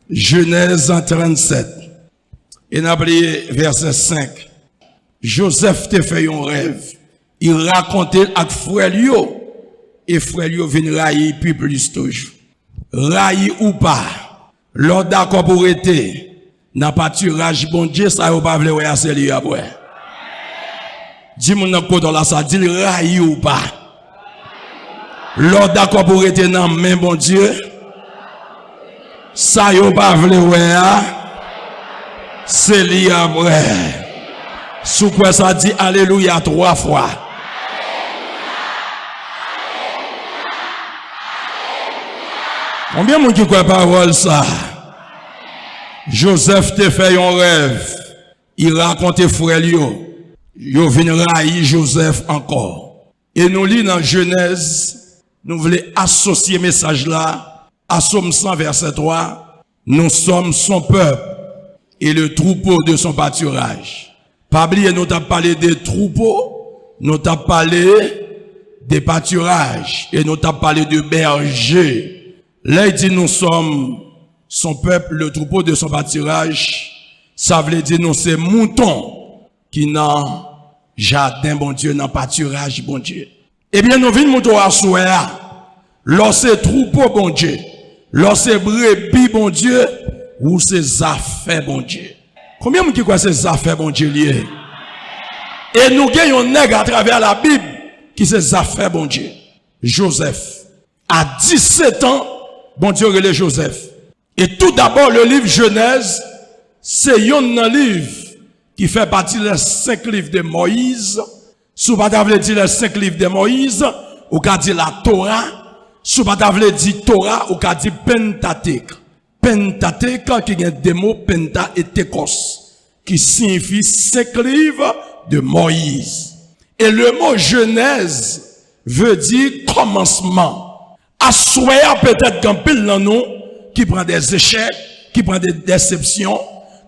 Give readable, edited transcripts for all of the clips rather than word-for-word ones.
Genèse 37. Et n'a oublié verset 5. Joseph te fait un rêve. Il racontait avec frère Lio. Et frère Lio vient railler puis plus toujours. Railler ou pas. L'ordre d'accord pour être. N'a pas tirage bon Dieu, ça ou pas vle à c'est après. Dis-moi dans côté là ça dit railler ou pas. L'ordre d'accord pour être dans main bon Dieu. Ça ou pas vle c'est li après. Sous quoi ça dit alléluia 3 fois. Combien de monde qui croit parole ça? Joseph te fait un rêve. Il raconte frère Lio. Yo vient railler Joseph encore. Et nous lisons dans Genèse, nous voulons associer message là à Somme 100 verset 3. Nous sommes son peuple et le troupeau de son pâturage. Pas oublier, nous t'avons parlé des troupeaux, nous t'avons parlé des pâturages et nous t'avons parlé de bergers. Là, il dit nous sommes son peuple, le troupeau de son pâturage. Ça veut dire nous c'est moutons qui n'ont jardin, bon Dieu, n'ont pâturage, bon Dieu. Eh bien, nous venons moutons à souhait. Lorsque troupeau, bon Dieu, lorsque brebis, bon Dieu, ou ses affaires, bon Dieu. Combien de gens qui croient ces affaires, bon Dieu, liées? Et nous gagnons un nègre à travers la Bible qui ses affaires, bon Dieu. Joseph. À 17 ans, bon Dieu, relève Joseph. Et tout d'abord, le livre Genèse, c'est un livre qui fait partie des 5 livres de Moïse. Sous pas t'avler dit les 5 livres de Moïse, ou qu'a dit la Torah. Sous pas t'avler dit Torah, ou qu'a dit Pentateuque. Pentateuque, qui a des mots penta et tekos, qui signifie 5 livres de Moïse. Et le mot Genèse veut dire commencement. Assoya peut-être qu'un pile dans nous qui prend des échecs, qui prend des déceptions,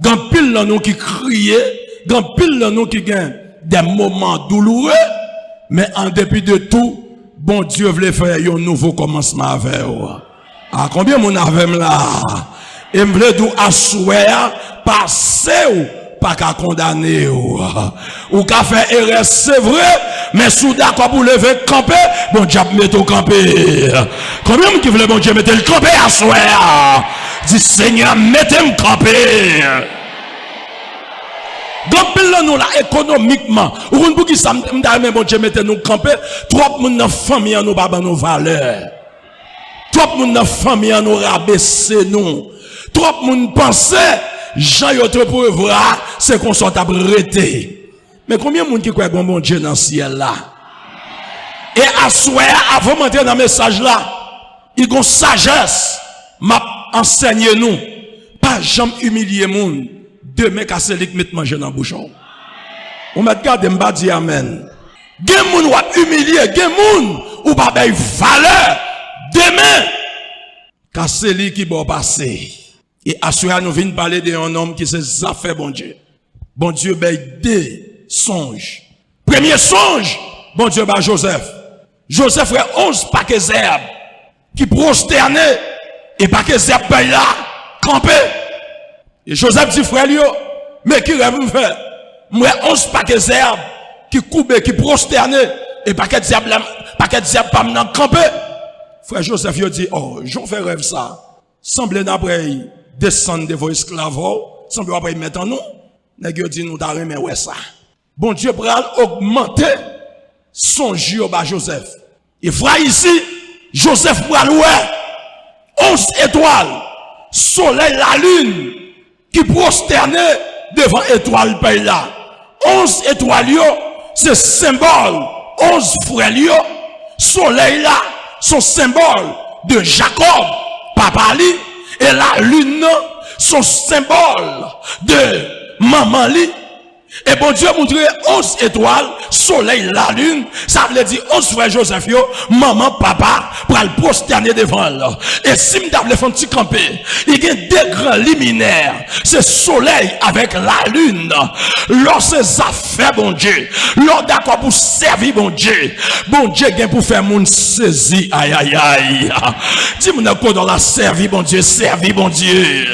qu'un pile dans nous qui crie, qu'un pile dans nous qui gagne des moments douloureux, mais en dépit de tout, bon Dieu voulait faire un nouveau commencement avec vous. Ah, combien mon avem là? Et m'vle dou assoya passer ou pas qu'à condamner ou qu'à faire erreur, c'est vrai, mais sous d'accord pour lever camper, bon Dieu met au camper. Combien qui voulait bon Dieu mettre le camper assoya? Dit Seigneur, mettez-moi camper. Donc, nous là, économiquement, ou pour qui ça me bon Dieu mettez nous camper, trop moun nan famille nous pas nos valeurs. Trop moun nan famille nous rabaisser nous. Trop moun pense Jean yotre pour voir c'est qu'on soit arrêté. Mais combien de monde qui croit bon Dieu dans le ciel là? Et à souhait avant d'entrer dans le message là, il y a une sagesse m'a enseigné nous pas jamais humilier moun. Demain casser lik met manger dans bouchon. On m'a regardé m'ba dit amen. Gen moun ou humilier, gen moun ou pas bay valeur. Demain casser lik qui bon passer. Et assurer nous vient parler d'un homme qui s'est affaire bon Dieu. Bon Dieu bay deux songes. Premier songe, bon Dieu ba Joseph. Joseph fait 11 paquets d'herbes qui prosternaient et paquets d'herbes bay là campé. Et Joseph dit frère Lio, mais qui rêve me faire? Moi 11 paquets d'herbes qui coupent, qui prosternaient et paquets d'herbes pas m'nan campé. Frère Joseph yo dit oh, j'en fais rêve ça. Semble d'après descendre de vos esclaves, semble après mettre en nous. Nèg yo dit nous t'a remet ouais ça. Bon Dieu pral augmenter son jeu ba Joseph. Et frère ici, Joseph pral ouais 11 étoiles, soleil, la lune qui prosternait devant étoile pays là. 11 étoiles yo, c'est symbole 11 frères yo, soleil là, son symbole de Jacob, papa li, et la lune, son symbole de maman li. Et bon Dieu montrer 11 étoiles, soleil, la lune, ça veut dire 11 frères Joseph yo, maman, papa, pour le prosterner devant là. Et si m'davle font petit camper, il y a deux grands luminaires. c'est soleil avec la lune. Lorsque ça fait bon Dieu, l'on d'accord pour servir bon Dieu gain pour faire moun saisi, aïe aïe aïe. Dis-moi quoi dans la servir bon Dieu,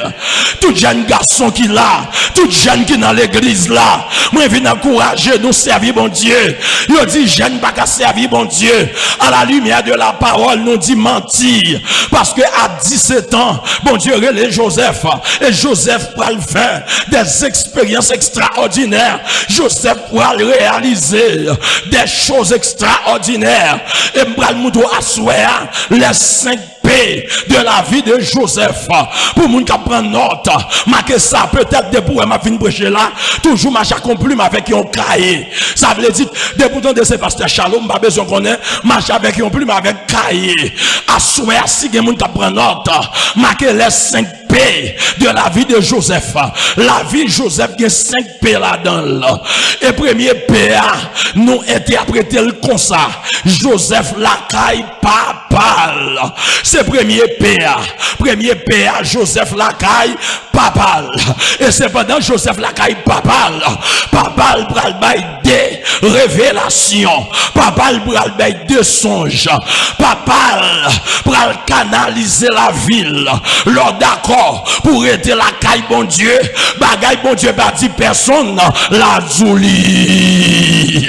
tout jeune garçon qui là, tout jeune qui dans l'église là, moi viens encourager nous servir bon Dieu. Yo dit jeune pas qu'à servir bon Dieu à la lumière de la parole, nous dit mentir parce que à 17 ans, bon Dieu relève Joseph et Joseph va le faire des expériences extraordinaires. Joseph va réaliser des choses extraordinaires et m'bral mouto assoir les 5 P de la vie de Joseph. Pour moun qui prend note, marquez ça peut-être de pour ma fin prêcher là, toujours marche accompli avec un cahier. Ça veut dire déboutant de ce pasteur Shalom, pas besoin qu'on ait marche avec un plume avec cahier. Assoir si gen moun qui prend note, marquez les 5 P de la vie de Joseph. La vie de Joseph, il y a 5 P là-dedans. Et premier P, nous interprétons comme ça. Joseph Lacaille papal. C'est premier P. Premier P, Joseph Lacaille papal. Et c'est pendant Joseph Lacaille papal. Papal pral bay des révélations. Papal pral bay des songes. Papal pral canaliser la ville. Lors d'accord. Pour être la caille bon Dieu, bagaille bon Dieu pas dit personne la zouli.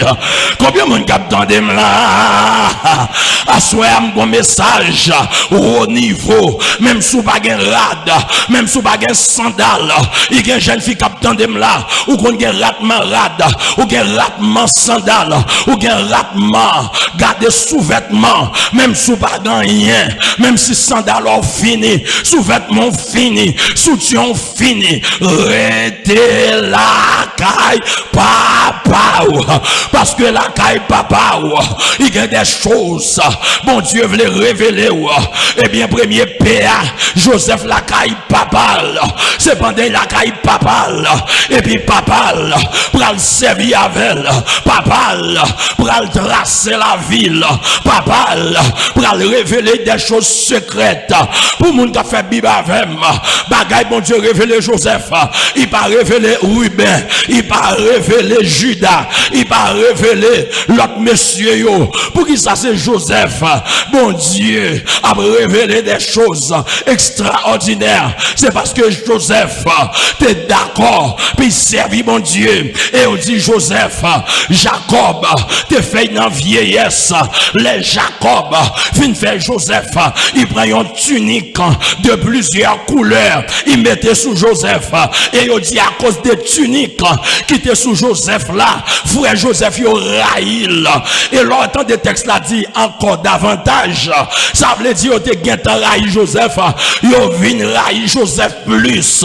Combien mon cap tandem là? Assoir mon message au niveau, même sous baguette rad, même sous baguette sandal, il y a une jeune fille cap tandem là, ou qu'on gen ratement rad, ou gen ratement sandal, ou gen ratement garder sous-vêtements, même sous baguette rien, même si sandal ont fini, sous-vêtements fini, soutien fini, rete la caille papa, parce que la caille papa, il y a des choses, bon Dieu veut les révéler, et bien premier PA, Joseph la caille papa, c'est pendant la caille papa, et puis papa, pour le servir avec, papa, pour le tracer la ville, papa, pour le révéler des choses secrètes, pour moun qui fait Bible avec bagaille bon Dieu révélé Joseph, il pas révélé Ruben, il pas révélé Judas, il pas révélé l'autre monsieur yo. Pour qui ça c'est Joseph, bon Dieu a révélé des choses extraordinaires. C'est parce que Joseph t'es d'accord puis servi bon Dieu et on dit Joseph, Jacob t'es fait dans vieillesse, les Jacob fin fait Joseph, il prend une tunique de plusieurs couleurs, il mettait sous Joseph et il dit à cause des tuniques qui étaient sous Joseph là, frère Joseph il raïl et l'autre des textes là dit encore davantage, ça veut dire que tu as raï Joseph, il vient raï Joseph plus,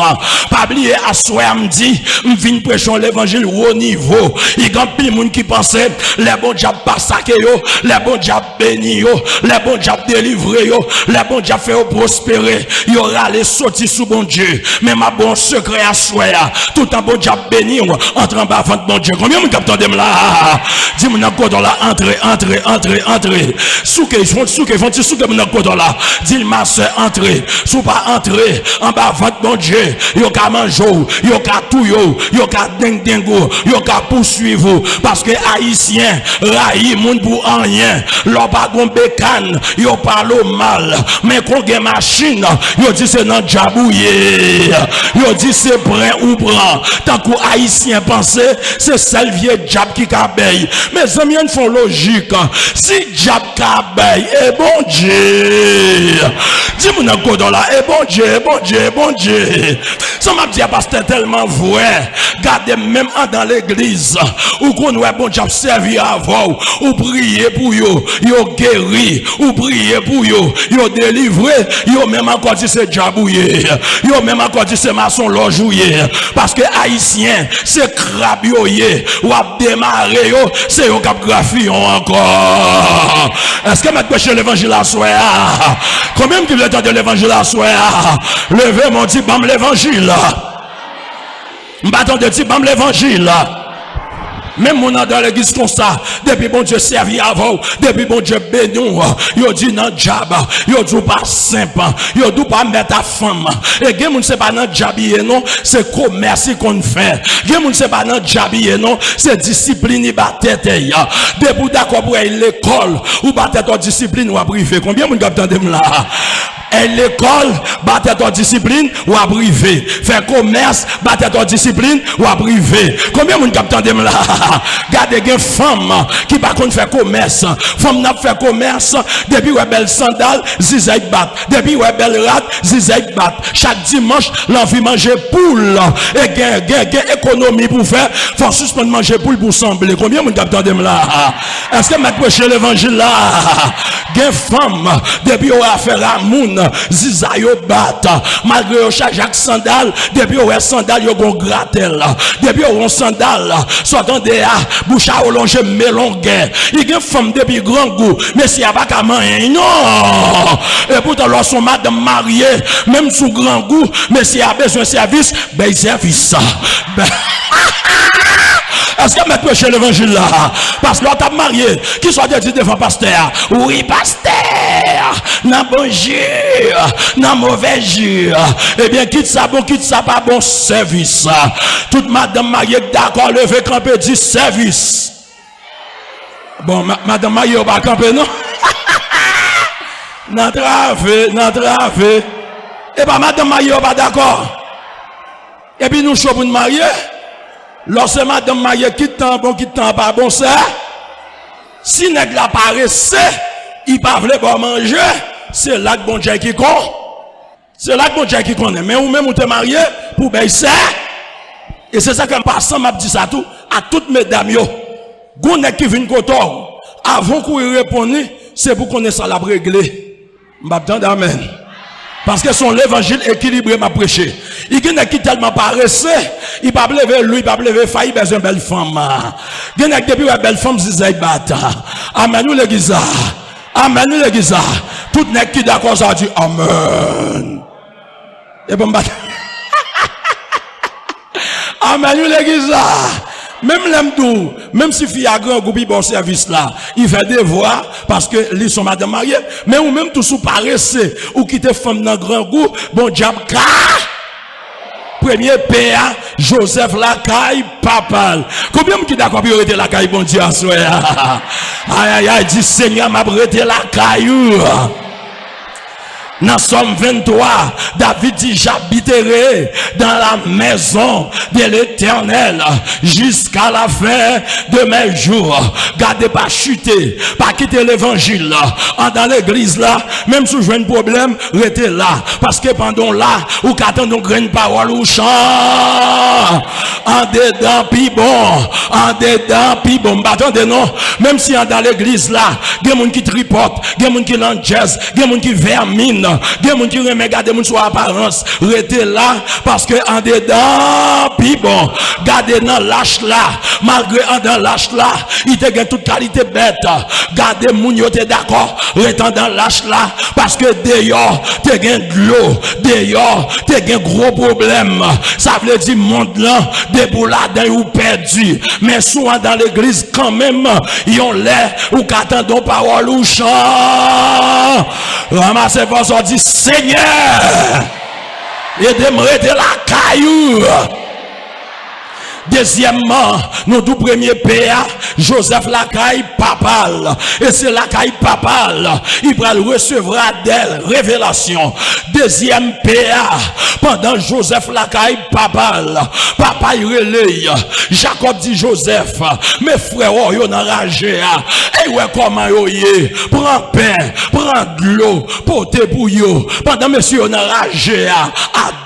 pas oublier à soi me dit je viens prêcher l'évangile au niveau, il y a plein de monde qui pensait les bons diables pas saqué yo, les bons diables béni yo, les bons diables délivré yo, les bons diables fait prospérer, il y aura les sortir sous bon Dieu, mais ma bon secret à soi, tout un bon diable béni entre en bas avant bon Dieu. Combien mon capteur de là? Dis-moi encore dans la entrer. Sous que font sous que mon encore là. Dis ma soeur entrer, sous pas entrer en bas avant bon Dieu. Yo ka manger, yo ka tout yo ka dingo, yo ka poursuivre parce que haïtien raï moun pour rien. Leur pas gon bécane, yo parle mal, mais qu'on gen machine, yo dit c'est dans jabouye. Yo dit c'est brin ou bran. Tant que haïtien pensait, c'est celle vieux diable qui cabeille. Mes amis font logique. Si diable cabeille, et bon Dieu. Dis-moi encore dans là, et bon Dieu. Ça m'a dit parce que c'est tellement vrai. Gardez même dans l'église où qu'on ouais bon Dieu servir avant, ou prier pour yo guéri, ou prier pour yo délivré, yo même encore dit c'est jabouye. Yo même encore dit c'est maçon lojouye. Parce que haïtien c'est crabioye ou a démarrer yo c'est yo cap graphion encore. Est-ce que maintenant prêcher l'évangile à soi? Combien qui veut entendre l'évangile à soi? Levez mon dit bam l'évangile. M'attends de dire bam l'évangile. Même mon dans l'église comme ça, depuis bon Dieu servi avant, depuis bon Dieu béni, yo dit non job, yo dit pas simple, yo dit pas mettre ta femme. Et gen moun c'est pas dans job non, c'est commerce qu'on fait. Gen moun c'est pas dans job non, c'est discipline y ba tête ya. Depuis d'accord pour l'école ou ba tête discipline ou à privé. Combien moun k'ap tande là? Et l'école, battre ton discipline ou à privé. Faire commerce, battre ton discipline ou à privé. Combien de gens captent là? Gardez des femmes qui par contre faire commerce. Femme n'a fait commerce, depuis ouais belle sandale, zizek bat. Depuis ouais belle rat, zizek bat. Chaque dimanche, l'envie manger poule. Et gain économie pour faire, faut suspendre manger poule pour sembler. Combien de gens captent là? Est-ce que m'a prêché l'évangile là? Gain femme, depuis ouais faire amoun. Zizayo bat malgré au Jacques sandal depuis au sandal yo gon gratel depuis au sandal soit dans des bouche à longer melonguer il gen femme depuis grand goût mais si a pas ka man non et pourtant lorsqu'on madame mariée même sous grand goût mais si a besoin de service ben service est-ce que maintenant chez l'évangile là? Parce que l'on t'a marié, qui soit dit devant pasteur. Oui, pasteur. Non bon jour, non mauvais jour. Eh bien, quitte ça bon, quitte ça pas bon service. Toute madame mariée d'accord, levé camper dit service. Bon, madame mariée, on va camper, non? Non travé. Et bien, madame mariée, on va d'accord. Et puis, nous sommes pour nous marier. Lorsque madame mariée quitte temps bon, quitte temps pas bon, ça. Si nèg la paresse, il pas veut pas manger, c'est là que bon Dieu qui connaît. C'est là que bon Dieu qui connaît. Mais ou même ou te marié pour baisser. Et c'est ça que passant m'a dit ça tout à toutes mesdames yo. Gon nèg qui vinn kotor, avant qu'on réponde, c'est pour connaître ça la régler. M'attend amen. Parce que son l'évangile équilibré m'a prêché. Il y a qui tellement paresseux, il pas lever lui, il pas lever failli besoin de belle femme. Il y a depuis une belle femme zizay bata. Amen nous l'église. Amen nous l'église. Tout n'est qui d'accord ça dit amen. Et bon bat. Amen nous l'église. Même l'homme même si fille a grand groupe bon service là, il fait devoir parce que ils sont madame mariée, mais ou même tout sous paresseux ou quitter femme dans grand goût, bon diable premier PA Joseph Lacaille papal. Combien qui d'accord pour arrêter Lacaille bon Dieu à soi. Aïe dit Seigneur m'a arrêté Lacaille. Dans Somme 23, David dit j'habiterai dans la maison de l'Éternel jusqu'à la fin de mes jours. Gardez pas chuter, pas quitter l'évangile dans l'église là, même si j'ai un problème, restez là. Parce que pendant là, ou qu'attendons une parole ou chant, en dedans pi bon, attendez non, même si dans l'église là, il y a des gens qui tripotent, il y a des gens qui l'enjazent, il y a des gens qui verminent. Des gens qui regardent des gens sur apparence, restez là parce que en dedans, puis bon, gardez dans lâche là, malgré en dans lâche là, il te gagne toute qualité bête. Gardez moun yo te d'accord, restez dans lâche là parce que dehors, te gagne de l'eau, dehors, te gagne gros problème. Ça veut dire monde là, des boulades ou perdu, mais souvent dans l'église quand même, ils ont l'air ou qu'attendons parole ou chant. Ramassez vos dit Seigneur, aidez-moi de la caillou. Deuxièmement, nous tout premier PA, Joseph Lacaille papal. Et c'est Lacaille papal, il va recevoir d'elle révélation. Deuxième PA, pendant Joseph Lacaille papal, papa il relaye. Jacob dit Joseph, mes frères, ils ont enragé. Et ouais, comment ils prends pain, prends de l'eau, portez pour eux. Pendant monsieur on enragé, à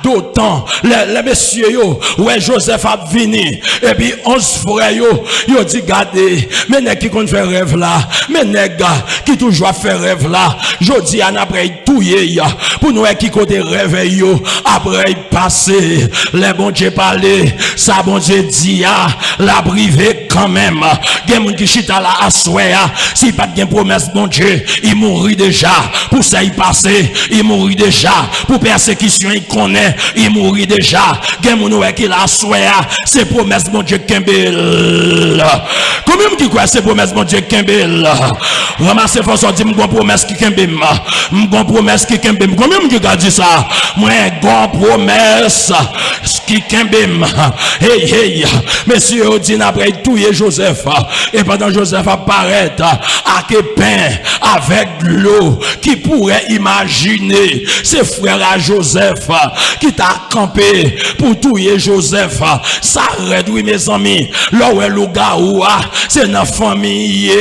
d'autant, les messieurs, ouais, Joseph a venu. Et puis 11 frères yo dit gardez mais nèg qui compte faire rêve là mais nèg qui toujours fait rêve là jodi an après touyer pour nous qui côté rêve yo après passer les bon Dieu parler ça bon Dieu dit la privé quand même gen moun qui chita là assoya si pas de promesse bon Dieu il mourit déjà pour ça il passer il mourit déjà pour persécution il connaît il mourit déjà gen moun qui la assoya c'est pour promesse mon Dieu Kembel. Combien qui croit c'est promesse mon Dieu Kembel? Ramassez force dit mon promesse qui Kembel. Mon promesse qui Kembel. Combien qui a dit ça? Moi gon promesse qui Kembel. Hey hey. Monsieur Odin après touyer Joseph et pendant Joseph apparaît à pain avec l'eau qui pourrait imaginer ses frères à Joseph qui t'a campé pour touyer Joseph. Ça réduit mes amis. Là où est le gars c'est dans famille.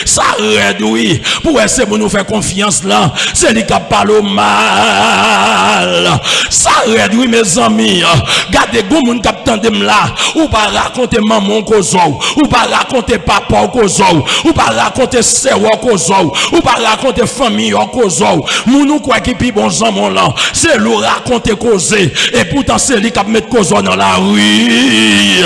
Ça réduit pour essayer de nous faire confiance là. C'est lui qui parle mal. Ça réduit mes amis. Gardez go moun k'ap tandem là. Ou pas raconter maman kozo. Ou pas raconter papa kozo. Ou pas raconter sœur kozo. Ou pas raconter famille kozo. Mounou quoi qui pi bon zaman là. C'est le raconter causer. Et pourtant c'est lui qui a mettre kozo dans la rue.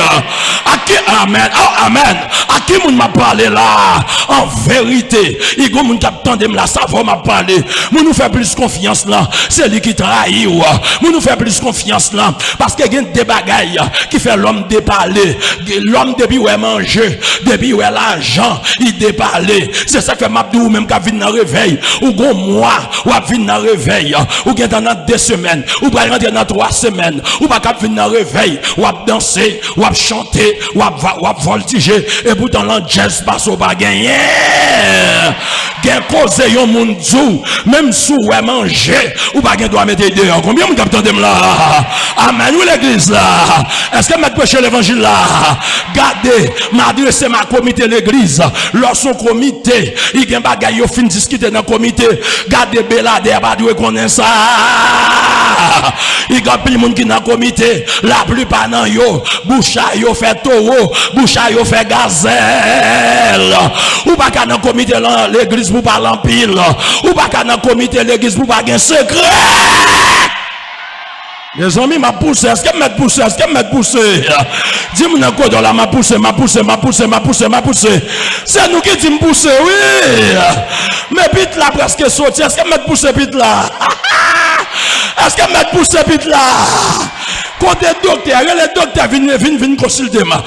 Amen. Oh, amen. À qui moun m'a parlé là? En vérité, il y a moun qui tandem là, ça va m'a parler. Moun nous fait plus confiance là. C'est lui qui trahit ou. Moun nous fait plus confiance là parce qu'il y a des bagailles qui fait l'homme déparler. L'homme depuis où manger, depuis où l'argent, il déparler. C'est ça que m'a dit ou même qu'à venir dans réveil ou gon mois ou à venir dans réveil ou bien dans 2 semaines ou pas rentrer dans 3 semaines ou pas qu'à venir dans réveil ou à danser ou à chanter ou à voltiger et pourtant l'en jazz passe au pas gagner. Gain cause yon moun djou même sous ouais manger ou pas gain doit mettre dehors. Combien mon capitaine dem là? Amen. Où l'église là? Est-ce que mettre prêcher l'évangile là? Gardez, m'adresser ma comité l'église. Lorsqu'on comité, il y a bagay yo fin discuter dans comité. Gardez Belader pas doit connaître ça. Il y a plein monde qui dans comité, la plupart nan yo, boucha yo fait taureau, boucha yo fait gazelle. Ou pas qu'à dans comité l'église pour parler en pile. Ou pas qu'à dans comité l'église pour pas gagner secret. Les amis m'a poussé, est-ce que m'a poussé, est-ce que m'a poussé? Dis-moi quoi dans la m'a poussé. C'est nous qui dit me pousser, oui. Mais pite là presque sorti, est-ce que m'a poussé pite là? Est-ce que m'a poussé pite là? Côté docteur, les docteurs viennent consulter moi.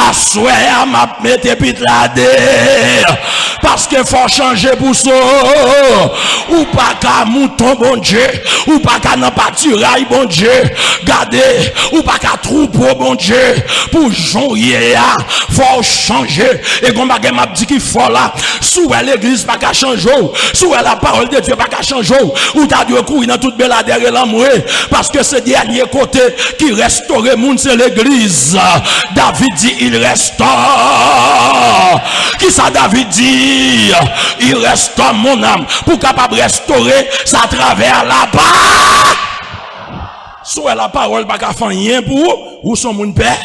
Assoya m'a mette pite là parce que faut changer pour ça ou pas qu'à mouton bon Dieu ou pas qu'à nan pâturaille bon Dieu gardez ou pas qu'à troupeau bon Dieu pour joyer faut changer et comme bagay m'a dit qu'il faut là sous l'église pas qu'à changer sous la parole de Dieu pas qu'à changer ou t'as dû courir dans toute Belader et l'amour parce que ce dernier côté qui restaure monde c'est l'église. David dit il restaure. Qui ça David dit? Il restaure mon âme pour capable restaurer ça à travers la parole. Soit la parole pas qu'à faire rien pour ou son monde père.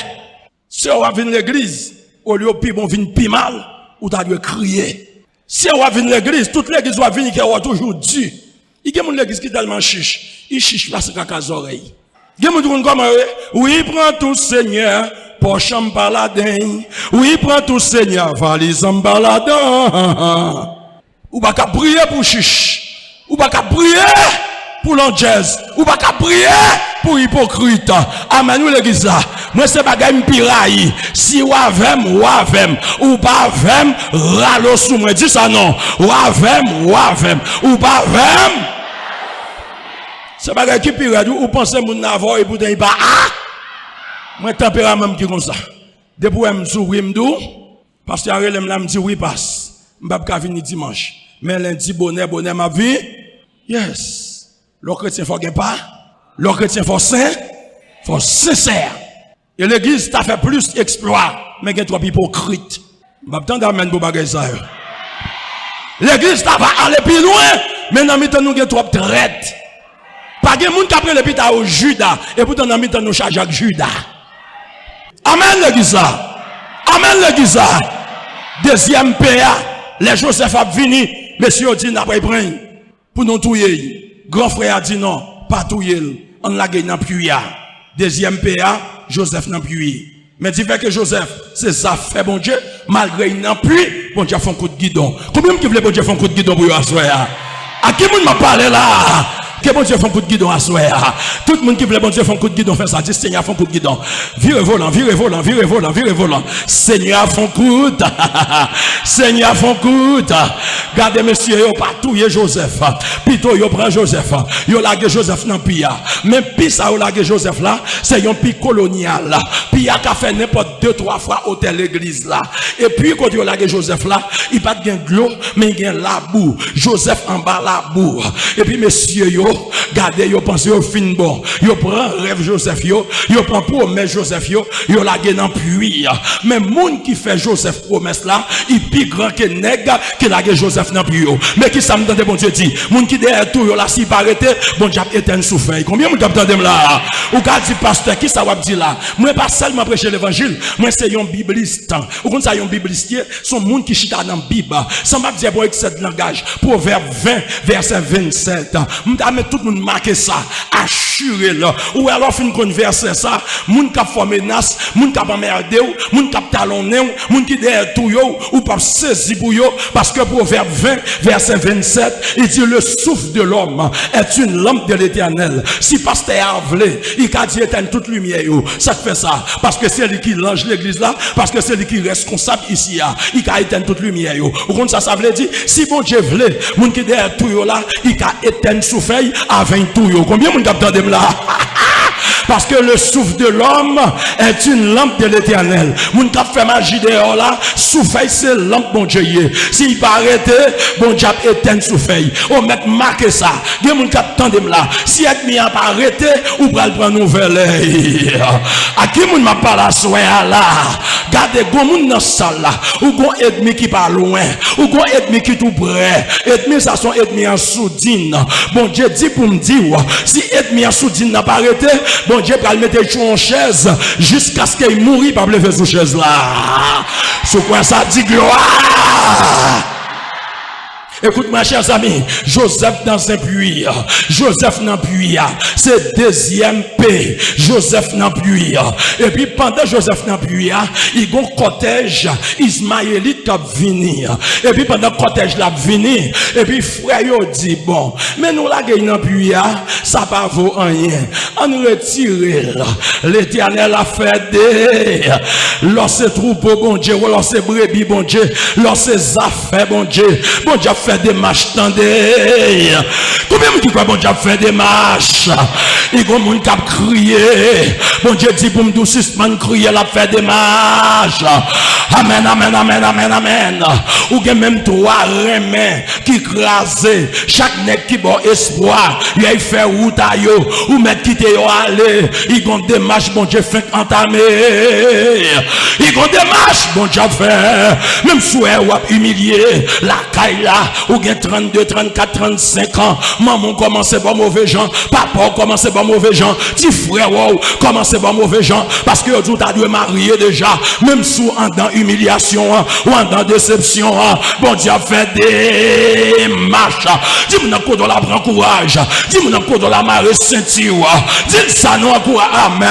Si on va venir l'église au lieu de bon venir pi mal ou t'as dû crier. Si on va venir l'église toute l'église va venir qui a toujours dit. Il y a mon l'église qui tellement chiche. Il chiche là c'est caca oreilles. Il y a mon monde comme oui prend tout Seigneur. Poche en baladin, oui, prends tout Seigneur, valise en baladin. Ou pas qu'à prier pour chiche, ou pas qu'à prier pour l'angèse, ou pas qu'à prier pour hypocrite. Amen, ou l'église là. Moi, c'est bagay m'piraille. Si ou avem, ou pas avem, ralo sous moi. Dis ça non. Ou avem, ou pas avem. C'est bagay qui piraille, ou pensez mon avoir et pourtant il pas. Moi, tempérament qui comme ça. Depuis que je souris, parce que je me dis oui, passe. Je ne vais pas venir dimanche. Mais lundi, bonheur, ma vie. Yes. Le chrétien, il faut pas. Le chrétien, il faut sincère. Et l'église t'a fait plus exploit. Mais il y a trop hypocrite. Je vais attendre d'amener pour bagay ça. L'église t'a pas aller plus loin. Mais dans le temps, nous avons trop traite. Pas de monde qui a pris l'épita au Judas. Et pourtant, dans le temps, nous chargeons Judas. Amen l'église. Amen l'église. Deuxième PA, les Joseph a venu, monsieur dit n'a pas pris pour nous tuer. Grand frère a dit non, pas tuer. On l'a gagné dans puits. Deuxième PA, Joseph n'a puits. Mais dit fait que Joseph, c'est ça fait bon Dieu, malgré il n'a puits, bon Dieu fait un coup de guidon. Combien qui voulait bon Dieu faire un coup de guidon pour y asseoir? À qui monde m'a parlé là? Que bon Dieu fait un coup de guidon à soir. Tout le monde qui veut bon Dieu fait un coup de guidon, fait ça. Dis Seigneur, fait un coup de guidon. Vire volant, vire volant, vire volant, vire volant. Seigneur, fait un coup. Seigneur, fait un coup. Gardez, monsieur, yo partout, yo Joseph. Plutôt, yo prend Joseph. Yo lage Joseph dans pia. Même pis ça, yo lage Joseph là, c'est un pi colonial. Pia qui a fait n'importe 2-3 fois hôtel l'église là. Et puis, quand yo lage Joseph là, il pas de glou, mais il y a la boue. Joseph en bas la boue. Et puis, messieurs, yo, gardez, yo pensez, yo fin bon. Yo prend rêve Joseph, yo prend promesse Joseph, yo lage dans puits. Mais moun qui fait Joseph promesse là, il plus grand que nègre qui lage Joseph dans puits. Mais qui ça me donne, bon Dieu dit, moun qui derrière tout, yo là, si parete, bon Dieu éteint souffle. Combien moun capte là? Ou qu'a dit pasteur, qui ça va dire là? Moi, pas seulement prêcher l'évangile, moi, c'est un bibliste. Ou quand ça, un bibliste, son monde qui chita dans la Bible. Ça m'a dit, bon, excès de langage. Proverbe 20, verset 27. M'ta met tout le monde marqué ça. Assuré là. Ou alors, fin converser ça. Moun qui a fait menace, moun qui a pas merdé, moun qui a talonné, moun qui derrière tout yo, ou pas saisi pour yo. Parce que Proverbe 20, verset 27, il dit, le souffle de l'homme est une lampe de l'Éternel. Si pasteur a voulu, il a dit éteindre toute lumière, ça fait ça. Parce que c'est lui qui lance l'église là, parce que c'est lui qui est responsable ici. Il a éteindre toute lumière. Vous comprenez ça veut dire, si bon Dieu voulait, moun qui derrière tout là, il a éteindre souffle avec tout. Combien moun capte de là? Parce que le souffle de l'homme est une lampe de l'Éternel. Moun k'ap fait magie dehors là, souffle c'est lampe bon Dieu. S'il pas arrêté, bon Dieu éteint souffle. On met marquer ça. Gen moun k'ap tande là. Si ennemi a pas arrêté, ou pral prendre nouvelle. A qui moun m'a pas la soin là. Gardez gon moun dans salle là. Ou gon ennemi qui pas loin, ou gon ennemi qui tout près. Ennemi ça sont ennemi en soudine. Bon Dieu dit pour me dire, si ennemi en soudine n'a pas arrêté, bon Dieu va le mettre en chaise jusqu'à ce qu'il mourit par lever sous chaise là. C'est quoi ça dit gloire? Écoute, mes chers amis, Joseph dans un puits. Joseph dans puits. C'est deuxième paix. Joseph dans puits. Et puis, pendant Joseph dans puits, il y a un cortège ismaélite qui va venir. Et puis, pendant le cortège là venir, et puis, frère, il dit, bon, mais nous, là, dans puits, ça va vaut rien. On retire. L'Éternel a fait des. Lorsque troupeau, bon Dieu, lorsque brebis, bon Dieu, lorsque affaires, bon Dieu, bon Dieu fait des marches, tendez. Combien de gens bon Dieu fait des marches? Il y a des gens qui ont crié. Bon Dieu dit pour me dire, suspendre crier, la fait des marches. Amen, amen, amen, amen, amen. Ou bien même trois remèdes qui crasent. Chaque nègre qui bon espoir, il fait route à yo. Ou mettre quitter yo aller. Il y a des marches, bon Dieu fait entamer. Il y a des marches, bon Dieu fait. Même si vous humilié, la caille là. Ou bien 32, 34, 35 ans. Maman commence par mauvais gens. Papa commence par mauvais gens. Petit frère, wow, commence par mauvais gens. Parce que tout a dû marier déjà. Même sous en dans humiliation ou en dans déception. Bon Dieu a fait des marches. Dis-moi encore dans la prend courage. Dis-moi encore dans la marée ceinture. Dis ça non courage. Amen.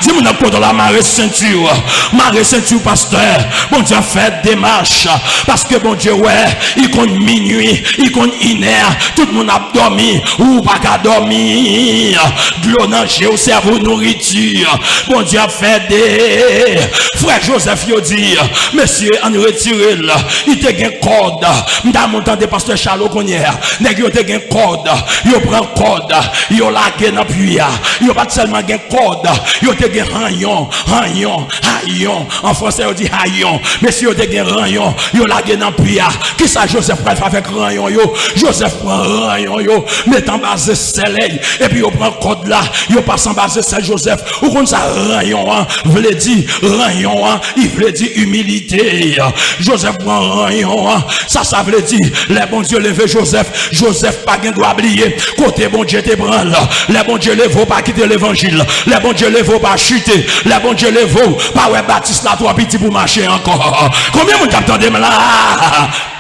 Dis-moi encore dans la marée ceinture. Marée ceinture, pasteur. Bon Dieu a fait des marches. Parce que bon Dieu, ouais, il compte minuit, il compte une heure, tout le monde a dormi, ou pas qu'à dormir. De l'eau dans le cerveau, nourriture. Bon Dieu a fait des. Frère Joseph, il dit, monsieur, en retiré là, il te gagne corde. M'ta montant de pasteur Charles Connière, nèg yo te gagne corde, yo prend corde, yo la gagne dans puits. Yo pas seulement gagne corde, yo te gagne hayon. En français, on dit hayon. Monsieur, yo te gagne rayon, yo la gagne dans puits. Qui ça Joseph prend avec rayon yo? Joseph prend rayon yo, met en base soleil et puis yo prend code là, yo passe en base c'est Joseph. Ou comme ça rayon veut dire rayon, il veut dire humilité. Joseph prend rayon, ça veut dire les bon Dieu lever Joseph. Joseph pas gain doit oublier côté bon Dieu te prend là. Les bon Dieu lever pas quitter l'évangile. Les bon Dieu lever pas chuter. Les bon Dieu lever pas ouais Baptiste là toi petit pour marcher encore. Combien vous entendez là?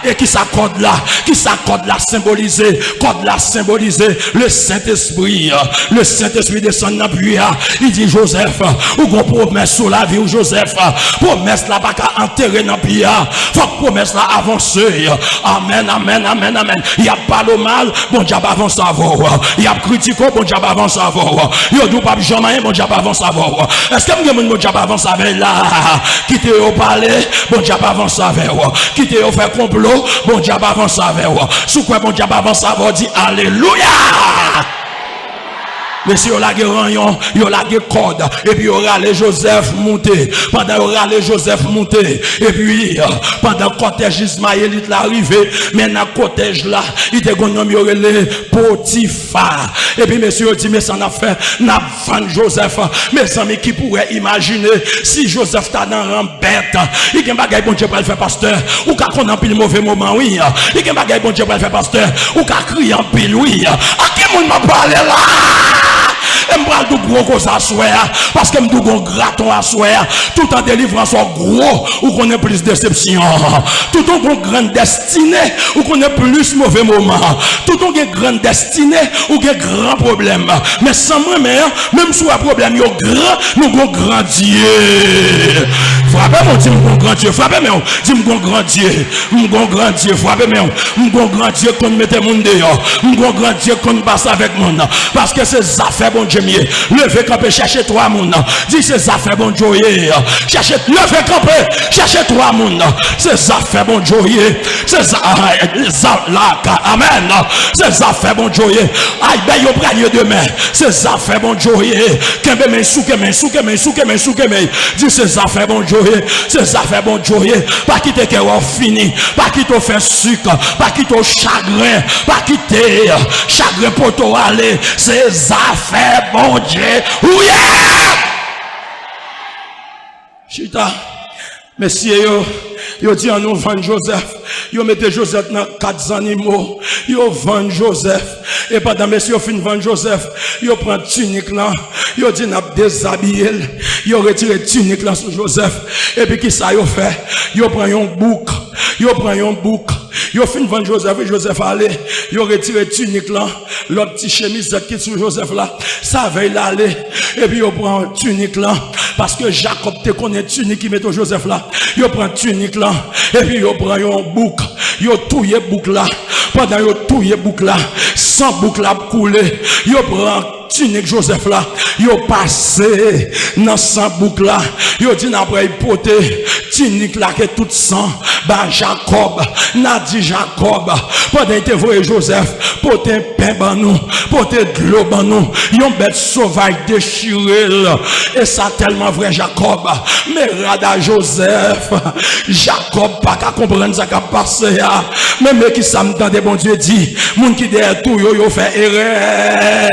Et qui ça code là? Qui ça code là symbolisé? Code là symbolisé le Saint-Esprit. Le Saint-Esprit descend dans le puits. Il dit Joseph, ou qu'on promesse sur la vie ou Joseph, promesse là pas qu'à enterrer dans le puits. Faut que promesse là avance. Amen, amen, amen, amen. Il y a pas le mal, bon Dieu avance à vous. Il y a critiqué, bon Dieu avance à vous. Il y a du pape jamais, bon Dieu avance à vous. Est-ce que vous avez bon Dieu avance avec là? Quittez au palais, bon Dieu avance avec vous. Quittez au faire complot. Bon Dieu avance avec vous. Sous quoi bon Dieu avance avec vous, dit Alléluia. Mais si on a des rayons, il y a des cordes, et puis il y aura les Joseph monter. Pendant il y aura les Joseph monter, et puis pendant le cortège Ismaël il est arrivé, mais dans le cortège là, il était gagné, il y aurait les Potiphar. Et puis monsieur dit, mais ça n'a fait, n'a fan Joseph. Mes amis qui pourraient imaginer si Joseph t'a dans un bête, il y a un bagage bon Dieu pour le faire pasteur, ou quand on a un pile mauvais moment, oui. Il y a un bagage bon Dieu pour le faire pasteur, ou quand crier en pile, oui. À qui monde m'a parlé là? Je me dis gros qu'on s'assoit parce que je me dis qu'on graton à soir tout en délivrant soit gros ou qu'on ait plus de déception, tout en qu'on grande destinée ou qu'on ait plus mauvais moment, tout en qu'on grande destinée ou qu'on ait grand problème. Mais sans moi même si un problème est grand, nous avons grand Dieu. Frappez-moi, dis-moi grand Dieu, frappez-moi, dis-moi grand Dieu, mon grand Dieu, frappez-moi, mon grand Dieu qu'on mette mon dehors, mon grand Dieu qu'on passe avec mon nom, parce que c'est ça fait bon Dieu. Levez camper, cherchez trois moun. Dis c'est ça fait bon Dieu. Cherchez, levez camper, cherchez trois moun. C'est ça fait bon Dieu. C'est ça, là, amen. C'est ça fait bon Dieu. Aïe, ben yo prenne demain. C'est ça fait bon Dieu. Kembe men sou, kembe sou, kembe sou, kembe sou, kembe. Dis c'est ça fait bon Dieu. C'est ça fait bon Dieu. Pas quitter que on fini, pas quitter faire sucre, pas quitter chagrin, pas quitter chagrin pour toi aller. C'est ça fait bon Dieu, oui! Chita, messieurs, yo dit en nous vendre Joseph, yo mettez Joseph dans 4 animaux, yo vend Joseph, et pendant messieurs fin vendre Joseph, yo prend tunique là, yo dit n'a déshabillé, yo retire tunique là sur Joseph, et puis qui ça yo fait? Yo prend un bouc, yo fin vendre Joseph, et Joseph allait, yo retire tunique là, l'autre petit chemise qui est sur Joseph là, ça veille l'aller, et puis yo prend tunique là, parce que Jacob te connaît tunique qui met au Joseph là, yo prend tunique là, et puis yo prend un bouc, yo touye bouc là, pendant yo touye bouc là, sans bouc là couler, yo prend tunique Joseph là, yo passé dans sang bouc là, yo dit après poté tunique là que tout sang, bah Jacob, n'a dit Jacob, pendant il te voyé Joseph, poté pain ban nous, poté de l'eau ban nous, yon bête sauvage déchiré, et ça tellement vrai Jacob, mais rada Joseph, Jacob pas qu'à comprendre ça qu'a passé, même qui ça me tente bon Dieu dit, moun qui derrière tout yo fait erreur,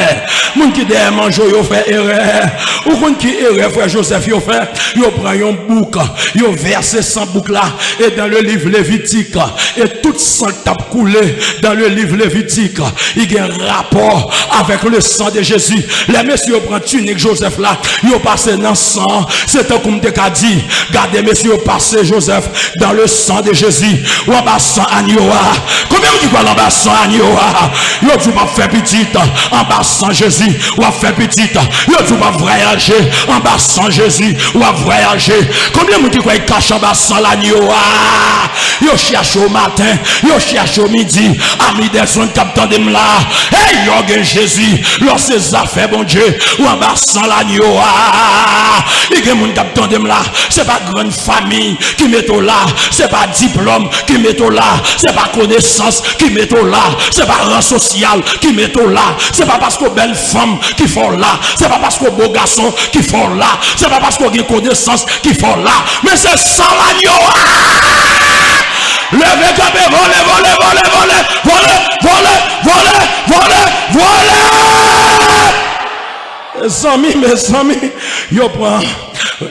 moun qui derrière mange yo fait erreur, ou moun qui erreur frère Joseph yo fait, yo prend un bouc, yo verse sans bouc là, et dans le livre Lévitique, et tout sang tape coulé dans le livre Lévitique, il y a un rapport avec le sang de Jésus. Les messieurs prennent tunique Joseph là, yo passé dans le sang, c'est un comme te dit, gardez messieurs passé Joseph dans le sang de Jésus, ou en bas sang agnoa. Combien vous dites quoi en bas sang agnoa? Yo tu vas faire petit en bas sang Jésus, ou à faire petit, yo tu vas voyager en bas sang Jésus, ou à voyager. Combien vous dites quoi il cache en bas sang l'agnoa? Yo cherche au matin, yo cherche au midi, ami des zones captant de là. Hey, yo Jésus, lorsque ça fait bon Dieu, ou en bas sans l'agneau. Il y a des gens captant de là. C'est pas grande famille qui met là, c'est pas diplôme qui met là, c'est pas connaissance qui met là, c'est pas rang social qui met là, c'est pas parce que belle femme qui font là, c'est pas parce que beau garçon qui font là, c'est pas parce que des connaissances qui font là, mais c'est sans l'agneau. Levez comme voler. Mes amis, yo prend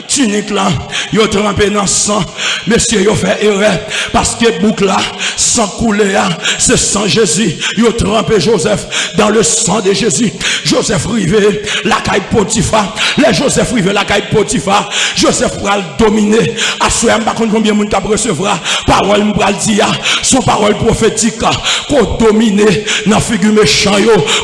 tunique là, yo trempé dans sang, monsieur yo fait erreur, parce que bouc là, sang coulé, c'est sang Jésus. Ils ont trempé Joseph dans le sang de Jésus. Joseph rivé, la caille Potiphar. Les Joseph rivé, la caille Potiphar. Joseph va le dominer. À ce moment, combien de monde recevra parole m'bral dire, son parole prophétique, qu'on domine dans figure méchant,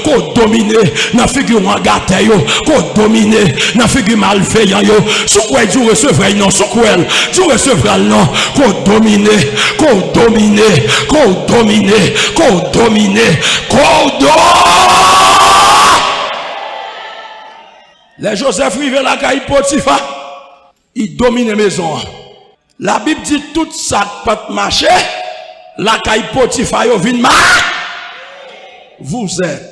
qu'on domine dans figure gâté, qu'on domine dans figure malveillant. Sous quoi tu recevras non, sous quoi tu recevras non, qu'on domine, qu'on domine, qu'on domine, qu'on domine, qu'on domine. Les Joseph rivé la caille Potiphar, il domine la maison. La Bible dit tout ça pas marcher, la caille Potiphar vient marcher. Vous êtes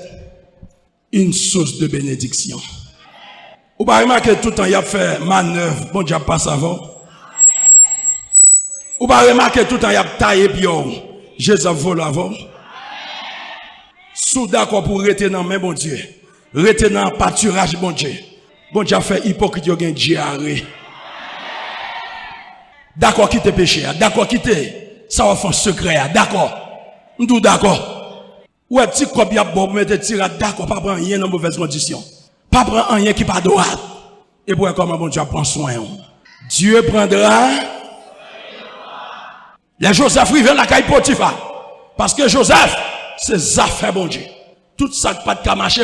une source de bénédiction. Vous pouvez remarquer tout le temps, il a fait manœuvre, bon Dieu passe avant. Vous pouvez remarquer tout le temps, il a taillé pion, Jésus vole avant. Sous d'accord pour rester dans main, bon Dieu. Rester dans pâturage, bon Dieu. Bon Dieu a fait hypocrite, il a un diarrhée. D'accord, quitter péché, d'accord, quitter ça va faire secret, d'accord. Nous d'accord. Ouais, petit cop y a bon mettre tirer d'accord, pas prendre rien dans mauvaise condition. Pas prendre rien qui pas droit. Et pour comment bon Dieu prend soin. Dieu prendra. Les Joseph rivé la caille Potiphar. Parce que Joseph, c'est affaire bon Dieu. Tout ça pas de marcher.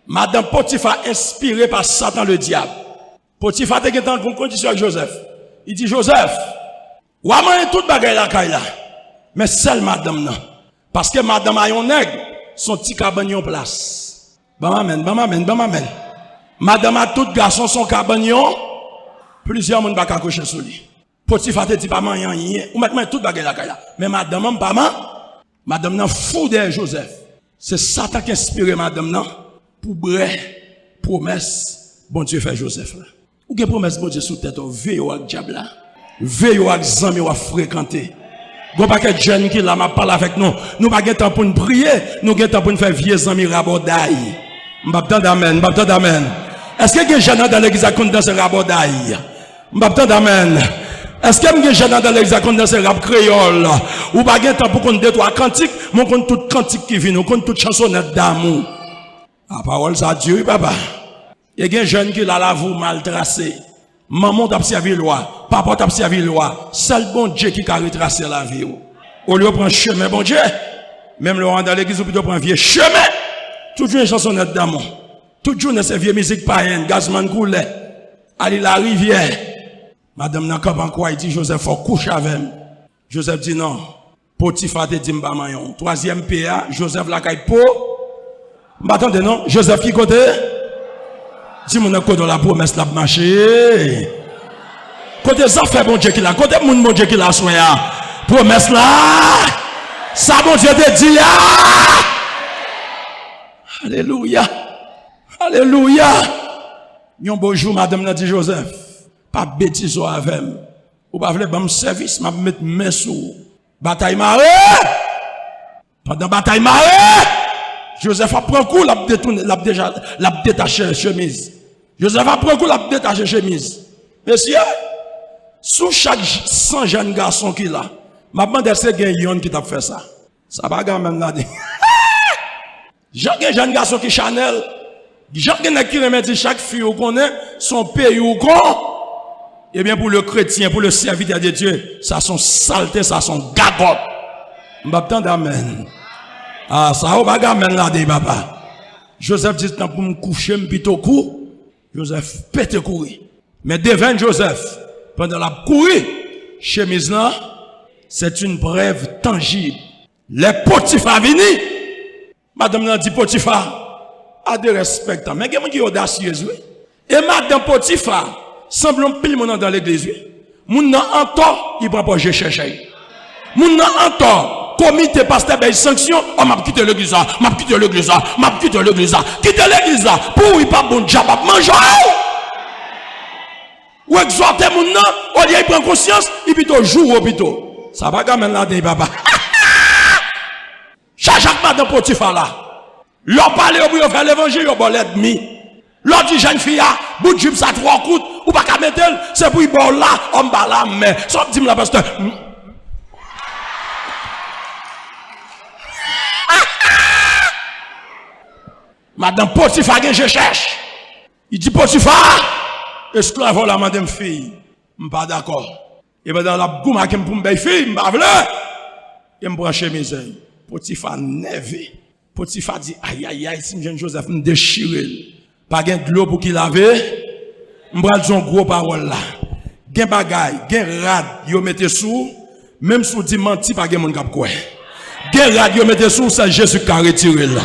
Madame Potiphar inspirée par Satan le diable. Potiphar était en condition avec Joseph. Il dit Joseph, ou a mangé toute bagaille la caille là. Mais seule madame non. Parce que madame a un nègre, son petit cabane en place. Bon amen. Madame a tout garçon son cabane, plusieurs monde va accrocher sur lui. Potiphar te dit pas man rien, ou maintenant toute bagaille la caille là. Mais madame pas man. Madame nan fou de Joseph. C'est Satan qui inspire madame nan pour bré promesse bon Dieu fait Joseph là. Ou que promesse bon Dieu sous tête veille avec diable là. Veille avec zami ou fréquenter. Gon pa que jeune qui là m'a parlé avec nous. Nous pas gain temps pour nous prier, nous gain temps pour nous faire vieux amis rabodaille. M'baptande amen. Est-ce que les jeunes dans l'église à compte dans ce rabodaille? M'baptande amen. Est-ce que les jeunes dans l'église à compte dans ce rap créole? Ou pas gain temps pour qu'on deux trois cantiques, mon compte toute cantique qui vient, on compte toute chansonnette d'amour. La parole ça Dieu papa. Il y a des jeunes qui la vous mal tracé. Maman t'a servi loi, papa t'a servi loi. Seul bon Dieu qui a retracé la vie. Au lieu de prendre chemin, bon Dieu, même le rang dans l'église, ou plutôt prendre vieux chemin. Toujours une chansonnette d'amour. Toujours une vieux musique païenne, gazman coulé. Allez la rivière. Madame n'a pas encore, il dit Joseph, faut coucher avec moi. Joseph dit non. Potiphar te dit m'ba mayon. Troisième PA, Joseph la caille po. M'attendez non? Joseph qui côté? Si mon côté dans la promesse la marché. Côté ça fait bon Dieu qui l'a, côté mon bon Dieu qui l'a soigné. Promesse là. Ça bon Dieu te dit Alléluia. Alléluia. Yon bonjour madame n'a dit Joseph. Pas bêtise avec moi. Ou pas vle bon service, m'a mettre main sous. Bataille marée. Pendant bataille marée. Joseph a pris un coup, l'a détaché chemise. Joseph a pris un coup, l'a détaché chemise. Monsieur, sous chaque 100 jeunes garçons qui là, m'a demandé c'est Gayon qui t'a fait ça. Ça va quand même là. J'ai un jeune garçon qui Chanel. J'ai un qui remet chaque fille ou connaît son pays ou con. Eh bien pour le chrétien, pour le serviteur de Dieu, ça sont saleté, ça sont gagotes. M'attends d'amen. Ah, ça va pas men là des papa. Joseph dit pour me coucher m'pito cou. Joseph pète courir. Mais devant Joseph, pendant la courir, chemise là, c'est une preuve tangible. Les Potiphar vini. Madame n'a dit Potiphar a des respectants. Mais quelqu'un qui est audacieux, oui. Et madame Potiphar semble un pile dans l'église. Moun nan encore, il prend pas je chercher. Moun nan encore. Comité pasteur ben sanction, on m'a quitté l'église là, m'a quitté l'église là, m'a quitté l'église là, quitter l'église là, pour y pas bon diable manger. Ou exhorter mon nom, au lieu de prendre conscience, il plutôt joue au plutôt. Ça va quand même là des papa. Chaque madame Potiphar là. L'on parle au bout faire l'évangile au bon l'ennemi. L'on dit jeune fille bout de jupe ça 3 coups ou pas qu'à mettre c'est pour y bon là, on bas là mais ça dit la pasteur. Madame Potiphar, je cherche. Il dit Potiphar, esclave la madame fille. Je ne suis pas d'accord. Et bien dans la gouma qui me pour me fille, je ne pas et me branche mes ailes. Potiphar nervé. Potiphar dit aïe aïe aïe, si jeune Joseph me déchire. Pas gain de l'eau pour qu'il lave. Je vais dire un gros parole là. Gen bagay, gen rad, yo mette sous, même sous di menti, pas gen moun kap kwe. Gen rad, yo mette sous, c'est Jésus qui a retiré là.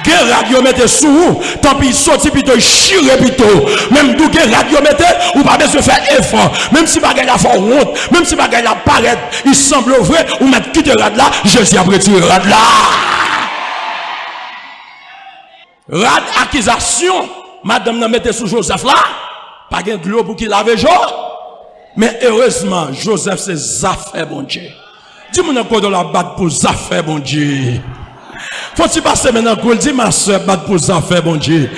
Gen rad, yo mette sous, tant pis, sorti plutôt, chire plutôt. Même d'où gen rad, yo mette, ou pas besoin de faire effort. Même si bagay la fort honte, même si bagay la paraît, il semble vrai, ou mettre quitte rad là, Jésus a retiré rad là. Rad accusation, madame n'a mette sous Joseph là, pas gen de l'eau pour qu'il lave jour. Mais heureusement, Joseph, c'est Zafé, bon Dieu. Dis-moi encore de la batte pour Zafé, bon Dieu. Faut-il passer maintenant pour le dire, ma soeur, batte pour Zafé, bon Dieu.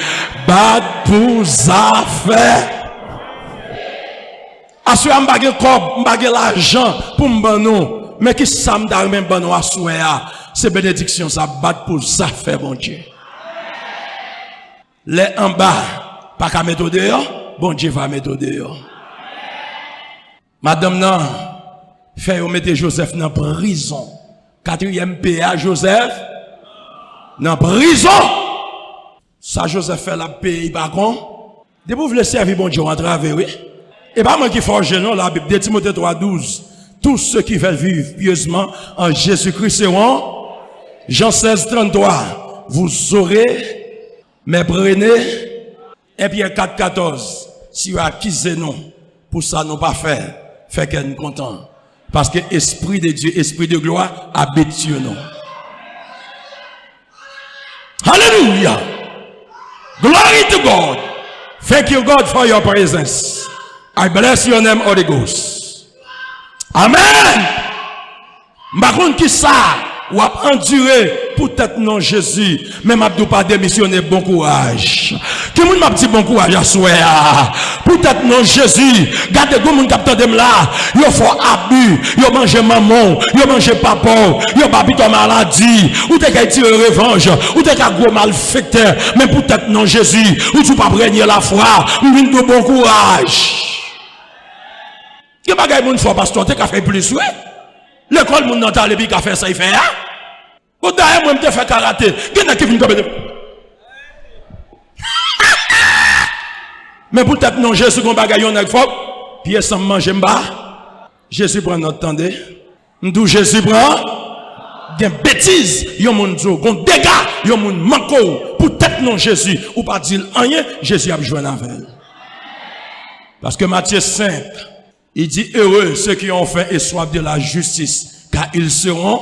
Batte pour Zafé. Assuré, je m'bagé l'argent pour m'banon. Mais qui ça m'dar même banon assuré, c'est bénédiction, ça batte pour Zafé, bon Dieu. Les en bas, pas qu'à mettre dehors, bon Dieu va mettre dehors. Madame nan, fait mettre Joseph dans prison. 4e PA Joseph dans prison. Ça Joseph fait la paye par contre. De vous voulez servir bon Dieu en travers, oui. Et pas moi qui forge non la Bible de Timothée 3:12. Tous ceux qui veulent vivre pieusement en Jésus-Christ seront Jean 16:33. Vous aurez mais prenez 1 Pierre 4:14. Si vous accusez non pour ça non pas faire. Fait qu'elle nous content. Parce que esprit de Dieu, esprit de gloire, habite sur nous. Hallelujah. Glory to God. Thank you, God, for your presence. I bless your name, Holy Ghost. Amen. M'bakon qui ça, ou a enduré, peut-être non Jésus, mais m'a pas démissionné, bon courage. Qui moun m'a dit bon courage à souhait. Peut-être non Jésus, gardez vous moun capteur de là, yo faut abus, yo manger maman, yo manger papa, yo pas ton maladie, ou t'es qu'à tirer revanche, ou t'es qu'à gros malfecteur, mais peut-être non Jésus, ou tu pas régner la foi, ou vinn de bon courage. Qui bagay moun faut pasteur, t'es qu'à faire plus ouais. L'école moun nan tale bi ka fait ça il fait hein. Ou d'ailleurs moi me fait karaté, gen qui vinn tomber. Mais peut-être non, Jésus qu'on bagaille on est fort, puis sans manger m'ba. Jésus prend notre temps de. M'dou Jésus prend des bêtises, yon moun zo, gon dégâts, yon moun manko. Peut-être non Jésus ou pas dire rien, Jésus a joué avec. Parce que Matthieu 5, il dit heureux ceux qui ont faim et soif de la justice, car ils seront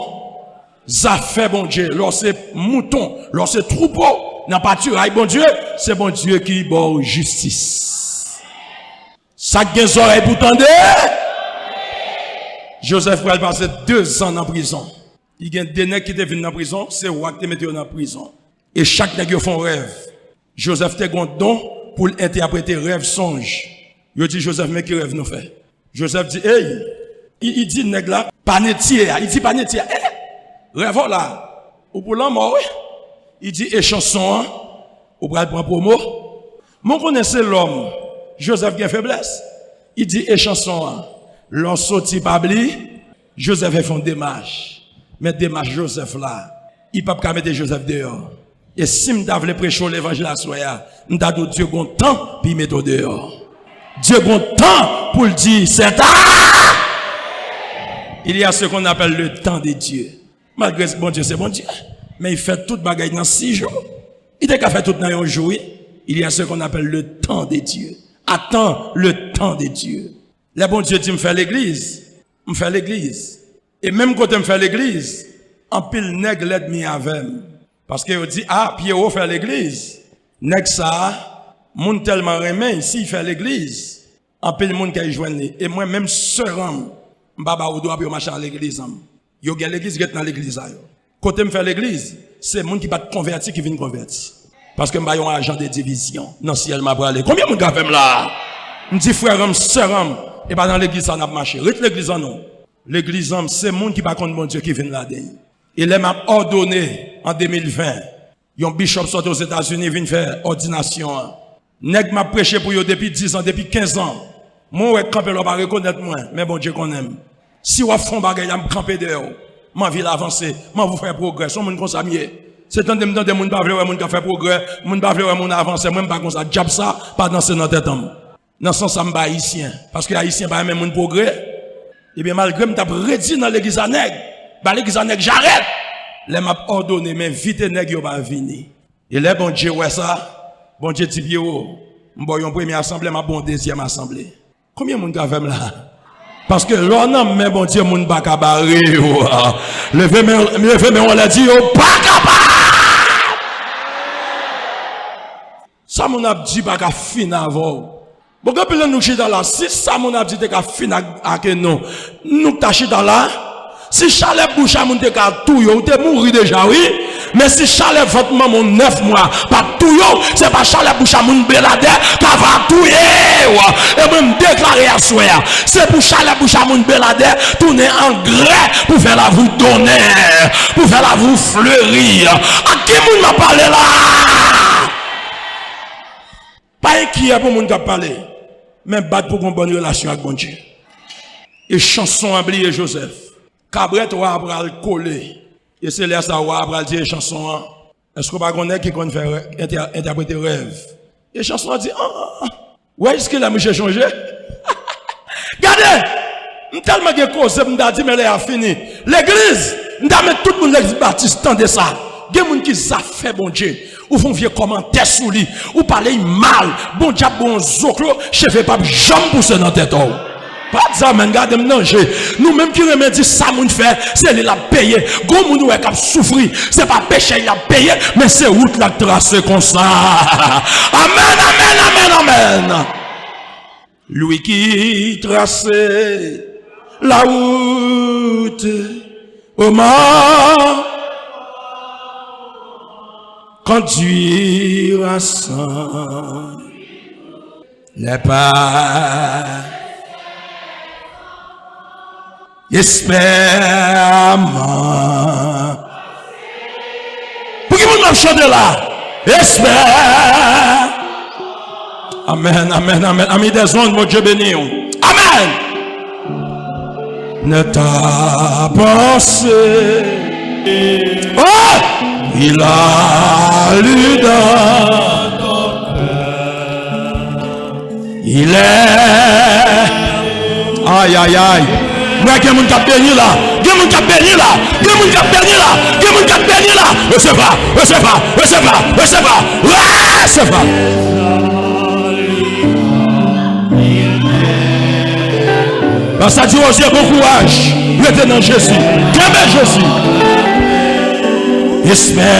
affaires bon Dieu. Lorsque mouton, lorsque troupeau n'a pas tué, bon Dieu, c'est bon Dieu qui bon justice. Ça gagne oreilles pour tendre. Joseph va passer 2 ans en prison. Il y a des nègres qui étaient venus en prison, c'est roi qui était mis en prison. Et chaque nègre fait un rêve. Joseph te un don pour interpréter rêve songe. Il dit Joseph mais qui rêve nous fait. Joseph dit hey, il dit nègre là, panetier, il dit panetier. Rêve là, ou pour l'homme oui. Il dit échanson, ou pour prendre promo. Mon connaissez l'homme, Joseph qui a faiblesse. Il dit échanson, l'on sorti pabli, Joseph fait une démarche. Mais démarche Joseph là, il ne peut pas mettre Joseph dehors. Et si je voulais prêcher l'évangile à soi, je dois Dieu bon temps puis mettre dehors. Dieu bon temps pour le dire, c'est il y a ce qu'on appelle le temps de Dieu. Malgré ce bon Dieu, c'est bon Dieu. Mais il fait toute bagaille dans 6 jours. Il n'a qu'à faire tout dans un jour. Il y a ce qu'on appelle le temps de Dieu. Attends le temps de Dieu. Le bon Dieu dit, me fait l'église. Me fait l'église. Et même quand me fait l'église, en pile nègre l'aide mi avec. Parce qu'il dit, ah, Pierrot fait l'église. Nègre ça, moun tellement remet, ici, il fait l'église. En pile moun qui joigne. Et moi, même sœur, m'baba ou doit pour marcher à l'église. Yo gen l'église, get dans l'église. Côté me faire l'église, c'est moun qui va convertir qui vient convertir. Parce que m'ba yon agent de division. Non, si elle m'a bralé. Combien moun gars fait là? M'di frère, sœur, et pas dans l'église, ça n'a pas marché. Rete l'église en nous. L'église, c'est moun qui va contre mon Dieu qui vient là-dedans. Il m'a ordonné en 2020. Un bishop sorti aux États-Unis vient faire ordination. Nèg m'a prêché pour eux depuis 10 ans, depuis 15 ans. Moi, ouais, camper là, pas reconnaître moi, mais bon Dieu qu'on aime. Si vous font bagay, vous camper dehors. Ma vie avancer, ma vous faire progrès. Son monde comme ça mieux. C'est un des gens qui pas vouloir moun ka faire progrès, moun pas vouloir moun avancer, même pas comme ça, job ça, pas danser dans tête homme. Dans ce sens ça m'ba haïtien parce que haïtien pas même moun progrès. Et bien malgré m't'a redit dans l'église nèg, bah l'église nèg j'arrête. Les m'a ordonné mais vite nèg yo pas venir. Et les bon Dieu ouais ça, bon Dieu dit bien m'boy une première assemblée, m'a bon deuxième assemblée. Combien moun ka fait là? Parce que l'on mais bon Dieu moun pas cabaret. Levez mais on l'a dit pas capable. Ça mon a dit pas qu'à fin avant. Bon quand nous chita là, si ça mon a dit qu'à fin à que non, nous tâcher dans là. Si Chalet bouche à mon te ka tout yo, te mouri déjà oui. Mais si Chalet votre maman 9 mois, pas tout yo, c'est pas Chalet bouche à mon belade ka va tout et même déclarer à soi. C'est pour Chalet bouche à mon belade tourner en grès pour faire la vous donner, pour faire la vous fleurir. À qui moun m'a parlé là? Pas inquiet pour moun qui parler, mais battre pour une bonne relation avec bon Dieu. Et chanson à oublier Joseph. Cabret ou après le coller. Et c'est là ça ou après dire chanson. Est-ce qu'on va connaître qui qu'on fait interpréter rêve? Et chanson a dit ouais est-ce que la monsieur changé? Regardez, tellement que cause m'da dit mais elle a fini. L'église, m'da mettre tout le monde l'église baptiste tendez ça. Des gens qui ça fait bon Dieu. Ou font vieux commentaires sous lui, ou parler mal, bon diable bon zoklo, chef pas jamais pousser dans tête. Pas de ça, mais regardez mon danger. Nous même qui remédie ça, moun fait, c'est lui la payer. Gros moun ou qui a souffri, c'est pas péché, il a payé, mais c'est route la tracé comme ça. Amen, amen, amen, amen. Lui qui traçait la route au mort, conduire à sang, les pas. Espère. Pour qui vous m'avez chanté là? Espère. Amen, amen, amen. Amis des ondes, mon Dieu béni. Amen. Ne t'a pensé. Oh! Il a lu dans ton cœur. Il est. Aïe, aïe, aïe. Moi, il y a mon cap béni là. Il y a mon cap béni là. Il y a mon cap béni là. Il y a mon cap béni là. Recevez pas. Recevez pas. Recevez pas. Recevez pas. Recevez pas. Parce que ça dit aussi bon courage. Mettez dans Jésus. Clamez Jésus. Espère-moi.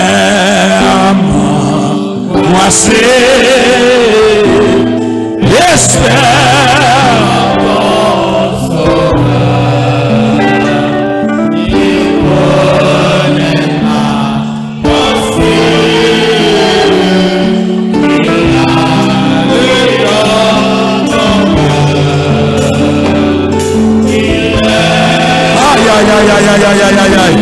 Moi c'est. Espère. Aïe, aïe, aïe, aïe, aïe, aïe, aïe, aïe.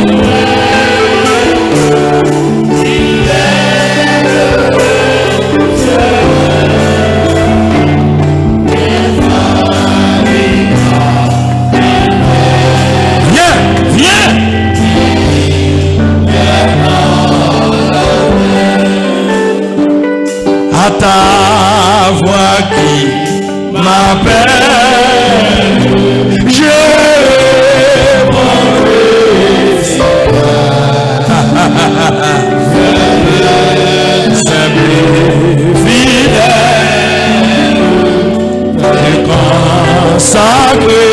Viens, viens. À ta voix qui m'appelle, consacré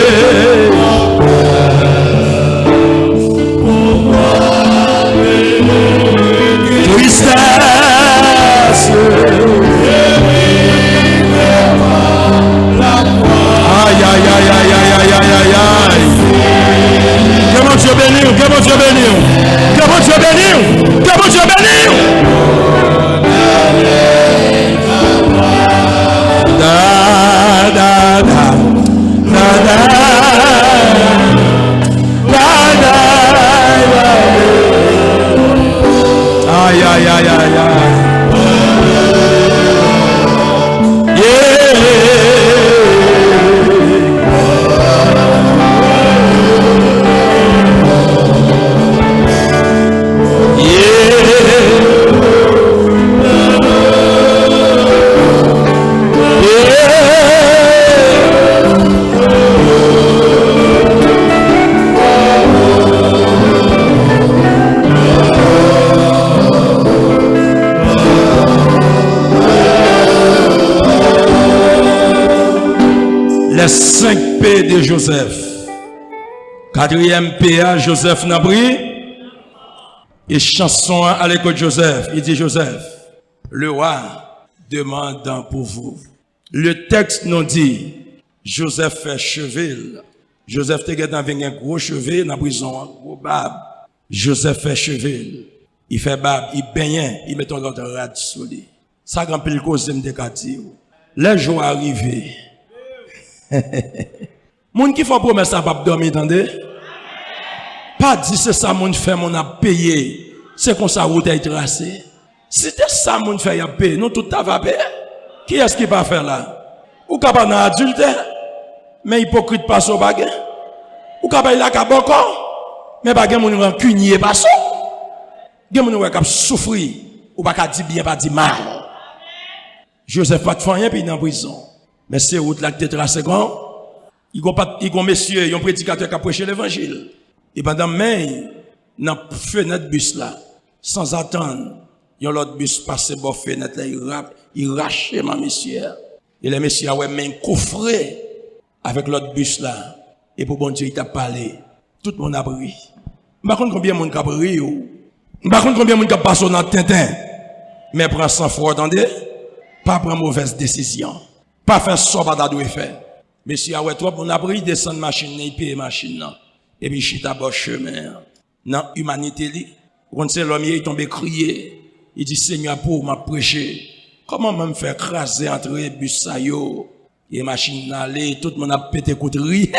pour moi tristesse la croix Les 5 P de Joseph. 4e PA, Joseph n'a pris. Et chanson à l'école de Joseph. Il dit Joseph, le roi demande pour vous. Le texte nous dit, Joseph fait cheville. Joseph te gâte avec un gros cheville dans la prison, un gros bab. Joseph fait cheville. Il fait bab, il baigne, il met l'autre rad sur lui. Ça grand pile cause de dire. Les jours arrivés. Moun qui font promesse ça pas dormir, attendez. Pas dit c'est ça moun fait mon a payé. C'est comme ça route est tracée. Si c'était ça moun fait y a payé, nous tout va payer. Qui est-ce qui va faire là? Ou capable dans adultère, mais hypocrite pas son bagage. Ou capable la kaboko, mais bagage moun rancunier pas son. Gen moun k'ap souffrir, ou pas dire bien pas dire mal. Joseph pas de rien puis dans prison. Mais c'est route là qui tracé grand. Il gon messieurs, ils ont prédicateur qui a prêché l'évangile. Et pendant mai, dans fenêtre bus là, sans attendre, il y a l'autre bus passé par fenêtre là, il rache ma messieurs. Et les messieurs ouais main coffré avec l'autre bus là. Et pour bon Dieu, il t'a parlé. Tout le monde a pris. Par contre combien de monde a pris ou par contre combien de monde a passé dans Tintin. Mais prends sans froid, attendez. Pas prendre mauvaise décision. Pas faire ça pas doit faire. Monsieur ouais toi on a pris descendre machine et payer machine là. Et puis chita bas chemin. Dans humanité li, quand c'est l'homme il tombe crier, il dit Seigneur pour m'a prêcher. Comment me faire craser entre bus ça yo et machine aller tout le monde a pété coup de riz.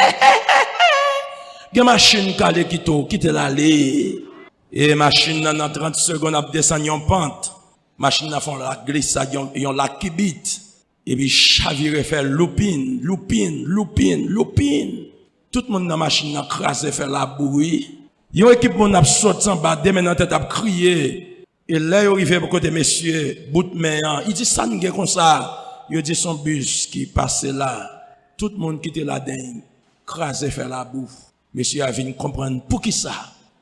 Gen machine calé quitte l'aller et machine dans 30 secondes a descendre en pente. Machine a font la glissade yon la kibit. Et puis chavire fait loupine. Tout le monde dans la machine a crasé fait la bouille. Yon équipe mon a sorti en bas, demain dans tête a crié. Et là, il arrivé pour côté messieurs, bout de main, il dit ça n'gé comme ça. Il dit son bus qui passait là. Tout le monde qui était là-dedans, crasé fait la bouffe. Monsieur a venu comprendre pour qui ça.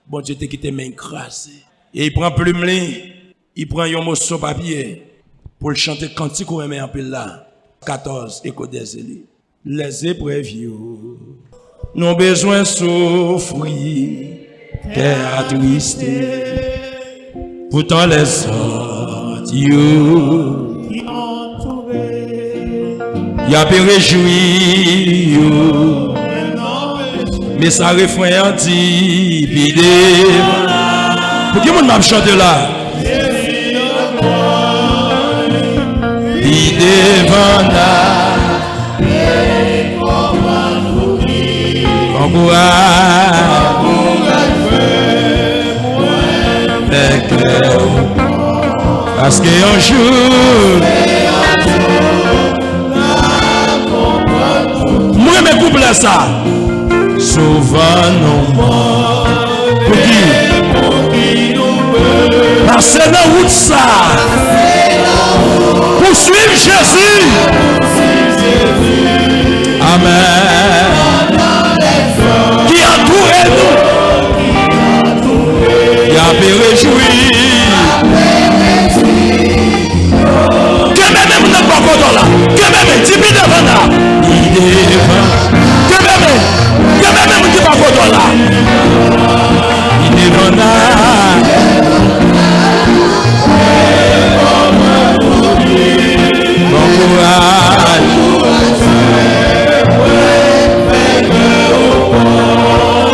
Bon Dieu te quitté main crasé. Et il prend plume il prend un morceau papier pour le chanter cantique ou aimer un peu là. 14 écho des élites. Les épreuves n'ont besoin de souffrir, terre attristé. Pourtant les autres qui entouré, y a pu réjouir, mais ça refrain en dit, bidé. Pour qui mon m'a chanté là? Bidé vanda, parce que un jour, moi me couple ça. Souvent non morts. Pour qui passer dans la route ça. Pour suivre Jésus. Amen. Qui entoure nous. Qui a pu réjouir. Que même nous pas content là. Que même tu vis devant là. Il est devant. Que même tu pas content là. Il est devant là. Bon courage.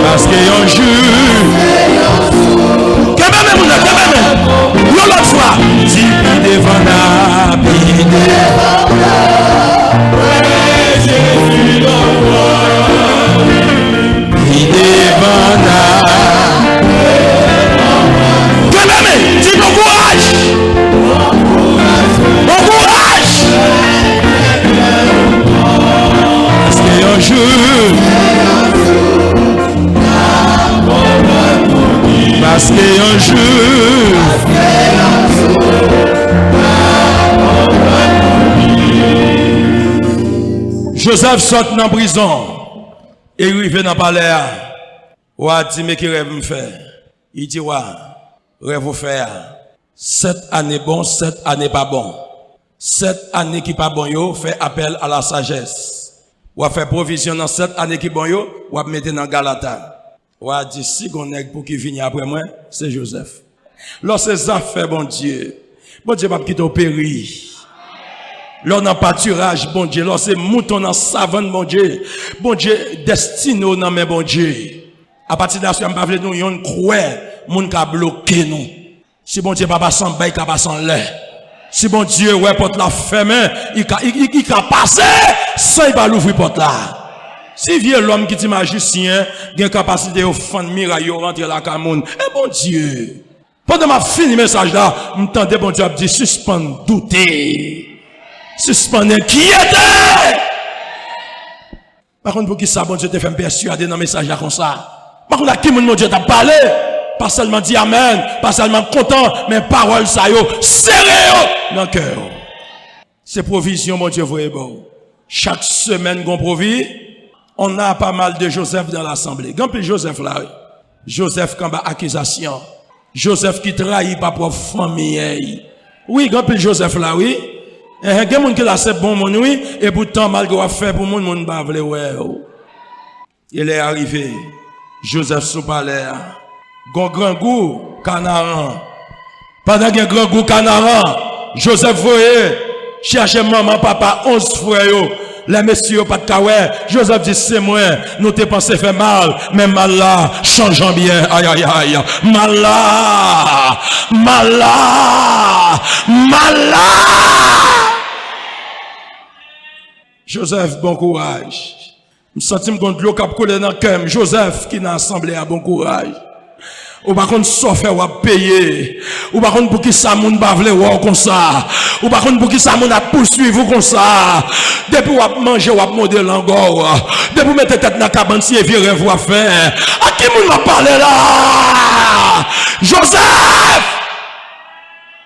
Parce qu'il y a un jour. Que même, l'autre fois, si il est devant là, il est devant là. Jésus l'envoie. Il est devant là. Que même, dis bon courage. Bon courage. Parce qu'il y a un jour. Parce qu'il y a un jour. Joseph sort dans la prison. Et il arrive dans le palais. Il a dit, mais qui rêve me faire? Il dit, ouais, rêve vous faire. 7 années bon, 7 années pas bon. 7 années qui pas bon, yo, fait appel à la sagesse. Ou a fait provision dans 7 années qui bon yo, ou a mettre dans Galata. Ou a dit si gon nèg pour qui vienne après moi, c'est Joseph. Lorsque ces affaires bon Dieu pas quitter au péri. Lors dans pâturage bon Dieu, lorsque mouton dans savane bon Dieu destino dans mes bon Dieu. À partir de là, on pas vle nous yon croire moun ka bloquer nous. Si bon Dieu pas sans bail, pas sans l'air. Si bon Dieu ouais porte la fermée, il ka passer sans il va l'ouvrir porte là. Si vieux l'homme qui dit magicien, gen capacité de faire miracle rentrer la camoun. Eh bon Dieu. Pendant ma fini message là, m'entendais bon Dieu a dit suspend douter. Suspend inquiéter. Par contre pour qui ça bon Dieu te fait me persuader dans message là comme ça. Par contre, à qui mon Dieu t'a parlé, pas seulement dit amen, pas seulement content, mais parole ça yo, sérieux dans le cœur. C'est provision, mon Dieu, voyez bon. Chaque semaine, qu'on provit, on a pas mal de Joseph dans l'assemblée. Quand puis Joseph là, Joseph quand bas accusation, Joseph qui trahit par propre famille. Oui, quand puis Joseph là, oui. Il y a des gens qui là c'est bon mon oui, et pourtant malgré fait pour mon pas vle ouais. Il est arrivé. Joseph sous palais, grand goût canaran. Pendant qu'il y a grand goût canaran, Joseph voyait chercher maman, papa, 11 frères. Les messieurs pas de kawé. Joseph dit c'est moi, nous te pensé faire mal, mais mal là, changeant bien. Aïe aïe aïe. Mal là. Joseph, bon courage. Je me sens contre l'eau qui a coulé dans le cœur. Joseph qui n'a assemblé à bon courage. Ou par contre, souffrir ou à payer. Ou par contre, pour qui ça moun ba vle ou comme ça. Ou par contre, pour qui ça moun a poursuivre comme ça. Depuis ou à manger ou à modèle encore. Depuis ou mettre tête dans la cabane si et virer vous à faire. À qui moun m'a parlé là? Joseph!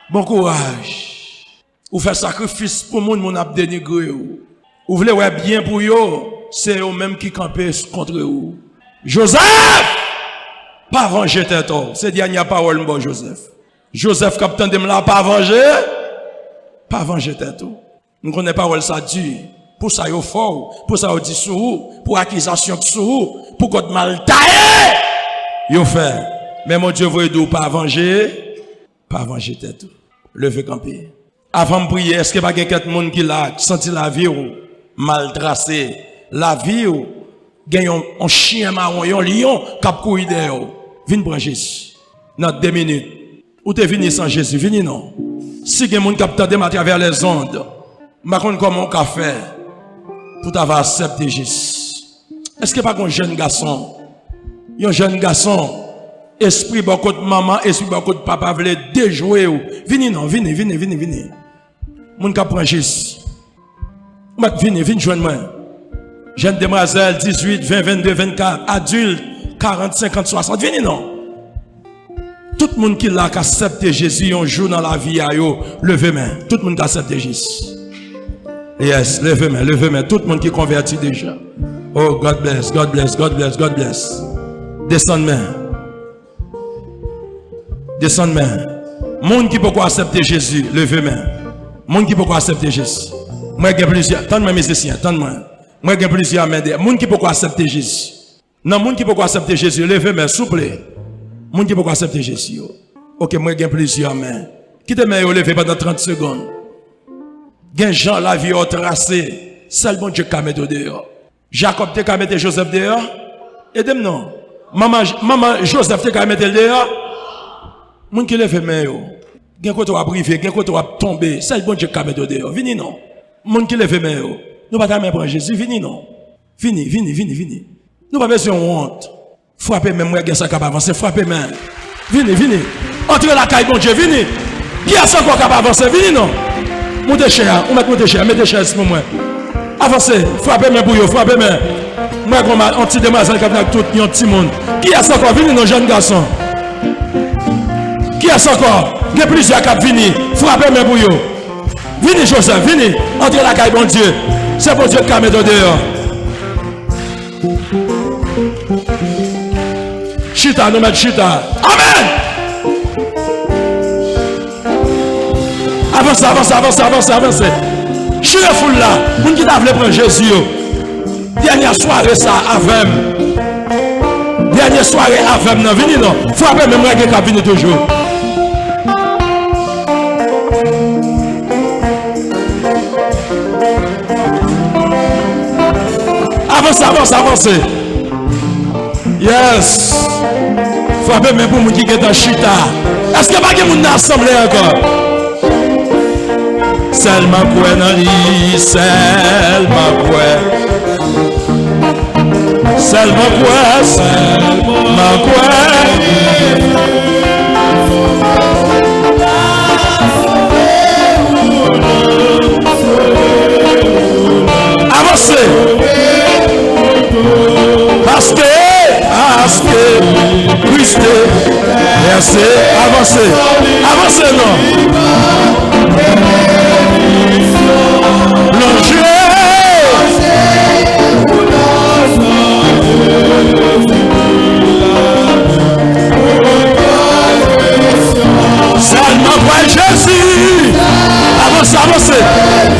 Bon courage. Ou fait sacrifice pour moun a dénigré ou. Ou voulez ouais bien pour yo. C'est eux même qui campent contre vous. Joseph! Pas venger tête. C'est dernière parole, bon Joseph. Joseph, capitaine de là, pas venger. Pas venger tête. Nous connaissons parole ça dit. Pour ça, il fort. Pour ça, il dit sous. Pour accusation sous. Pour qu'on mal taillé. Il fait. Mais mon Dieu, vous aidez pas venger. Pas venger tête. Levez camper. Avant de prier, est-ce qu'il y a quelqu'un qui l'a senti la vie ou mal tracée? La vie ou gagne un chien marron, un lion cap courir derrière. Viens prendre Jésus. Dans 2 minutes. Ou t'es venu sans Jésus, vini non. Si quelqu'un moun cap tande à travers les ondes, ma connait comment on ka faire pour t'avoir accepté Jésus. Est-ce que pas un jeune garçon, esprit beaucoup de maman, esprit beaucoup de papa veut déjouer ou vini non, vini. Moun cap prend Jésus. Vini joindre moi. Jeune demoiselle, 18, 20, 22, 24, adulte, 40, 50, 60, venez non. Tout le monde qui l'a accepté Jésus un jour dans la vie, levez main. Tout le monde qui a accepté Jésus. Yes, levez main. Tout le monde qui est converti déjà. Oh, God bless. Descend main. Monde qui peut accepter Jésus, levez main. Monde qui peut accepter Jésus. Moi, j'ai plusieurs. Tends-moi, musicien, tends-moi. Moi, j'ai plusieurs mains. Moun qui peut accepter Jésus. Non, moun qui peut accepter Jésus, levez main, s'il vous plaît. Moun qui peut accepter Jésus. Ok, moi, j'ai plusieurs mains. Qui te met au lever pendant 30 secondes. Gen Jean la vie au tracé. Seul bon Dieu qui a mis dehors. Jacob te a mis Joseph dehors. Aidez-moi non. Maman Joseph te a mis dehors. Moun qui lève main yo. Gen côté va priver, gen côté va tomber. Seul bon Dieu qui a mis dehors. Vini non. Moun qui lève main yo. Nous pas jamais prendre Jésus, vini non. Vini. Nous pas besoin de honte. Frappez même moi, ça capable avancer, frappez même. Vini. Entrez la caille bon Dieu, vini. Qui a ça encore capable avancer, vini non. Montez cher, on met montez cher, mettez cher pour moi. Avancez, frappez même pour yo, frappez même. Moi comme un petit demoiselle qui avec tout un petit monde. Qui a ça encore, vini non jeune garçon. Qui a ça encore? Il y a plusieurs qui vini, frappez même pour yo. Vini Joseph, vini. Entrez la caille bon Dieu. C'est pour Dieu qui a mis dehors. Chita, nous mettons chita. Amen. Avancez. Je suis foule là. Vous qui t'avez prendre Jésus. Dernière soirée ça avec. Dernière soirée avec non venez non. Faut après même règle qui venir toujours. Avance. Yes. Faut après même pour moun qui est dans chita. Est-ce que pas que moun n'a assemblé encore? Seulement quoi dans lit, seulement quoi. Seulement quoi. Avancez. Parce que Christ, merci. Avancez non. L'enjeu. Seulement pour Jésus. Avancez.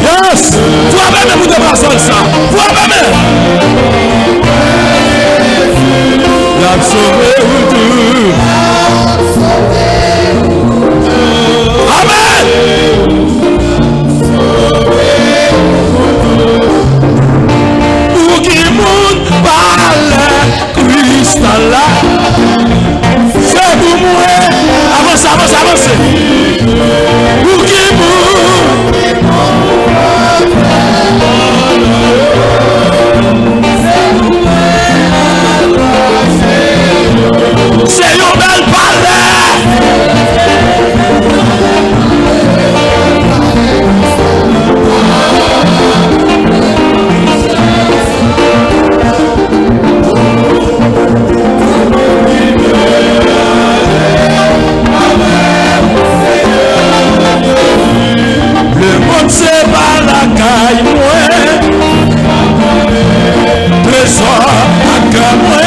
Yes. Vous avez même de personnes ça. Vous avez même. La sauvé tout. Amen. Pour qui monde parle Christ là. C'est pour moi. Avancez. Pour qui c'est une belle parole. Le monde c'est pas la caille moi. Trésor à cœur moi.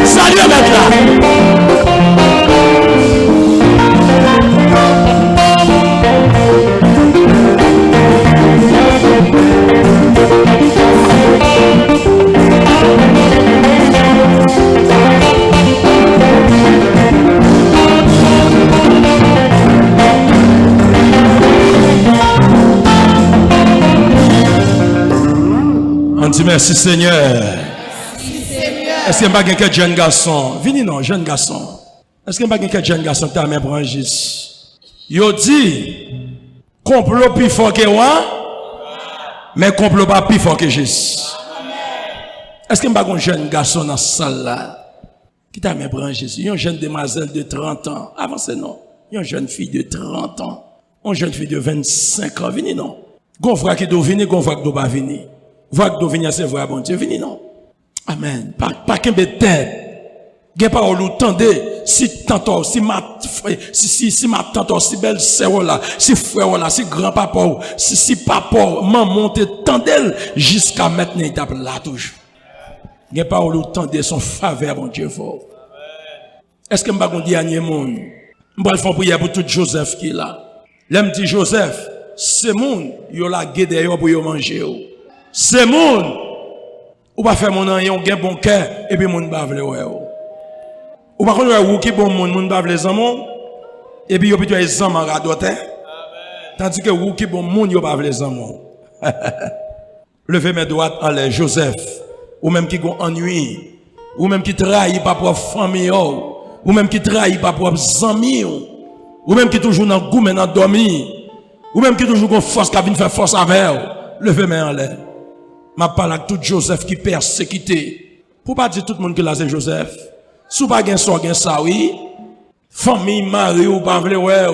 Salut mettre là. On dit merci Seigneur. Est-ce qu'il y a quelqu'un de jeune garçon? Venez non, jeune garçon. Est-ce qu'il y a quelqu'un de jeune garçon qui a même pour Jésus? Yo dit, complot plus fort que moi, mais complot pas plus fort que Jésus. Est-ce qu'il y a un jeune garçon dans cette salle là qui t'a même pour Jésus? Il y a une jeune demoiselle de 30 ans. Avancez non. Il y a une jeune fille de 30 ans. Une jeune fille de 25 ans. Venez non. Gon frère qui doit venir, gon frère qui doit pas venir. Voix qui doit venir, c'est vrai, bon Dieu. Venez non. Amen. Pas qu'un bête. Gen pas ou tendez si tantôt si ma tante si belle sœur là, si frère là, si grand papa si papa maman te tendel jusqu'à maintenant il tape là toujours. Gen pas ou tendez son faveur bon Dieu fort. Est-ce que m'pa gon dernier monde? M'pa faire prière pour tout Joseph qui là. L'aime dit Joseph, c'est monde yo la guédé yo pour yo manger. C'est monde ou pas faire mon an yon gen bon cœur et puis monde pas vle ouais. Ou pas connait ou qui bon monde pas vle zamon et puis yo plutôt les zamon radote. Tandis que ou qui bon monde yo pas vle zamon. Levez mes doigts en l'air Joseph ou même qui gon ennui ou même qui trahit pas propre famille ou même qui trahit pas propre amis ou même qui toujours dans goût dans dormir Ou même qui toujours une force qui vient faire force avec vous. Levez main en l'air. Ma parle avec tout Joseph qui persécuté. Pour pas dire tout le monde que là c'est Joseph. Si pas gen so gen ça oui. Famille mari ou pas vle ouais.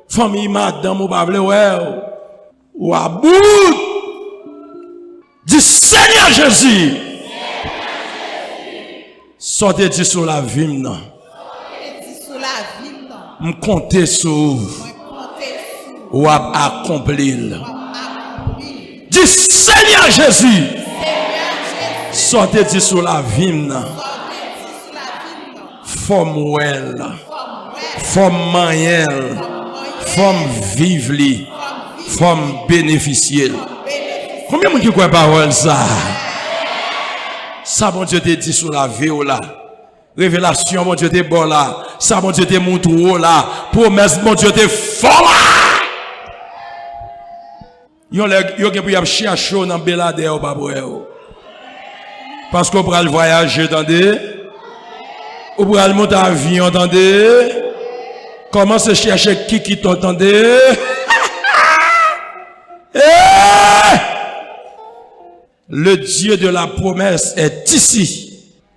Famille madame ou pas vle ouais. Ou à bout. Dis Seigneur Jésus. Sortez du sur la vie non. Me compter sur ou à accomplir. Dis Seigneur Jésus. Sortez du sur la vie non. Forme well. Forme manuel. Forme vivre. Forme bénéficier. Combien de gens qui croient parole ça? Ça, bon Dieu te dit sur la vie là. Révélation, bon Dieu te bon là. Ça, bon Dieu te montre là. Promesse, bon Dieu te fort là. Yo qui peut chercher dans Belade ou pas pour parce qu'on prend le voyage, attendez. Ou prend le monter avion, attendez. Comment se chercher qui t'entendez? Le Dieu de la promesse est ici.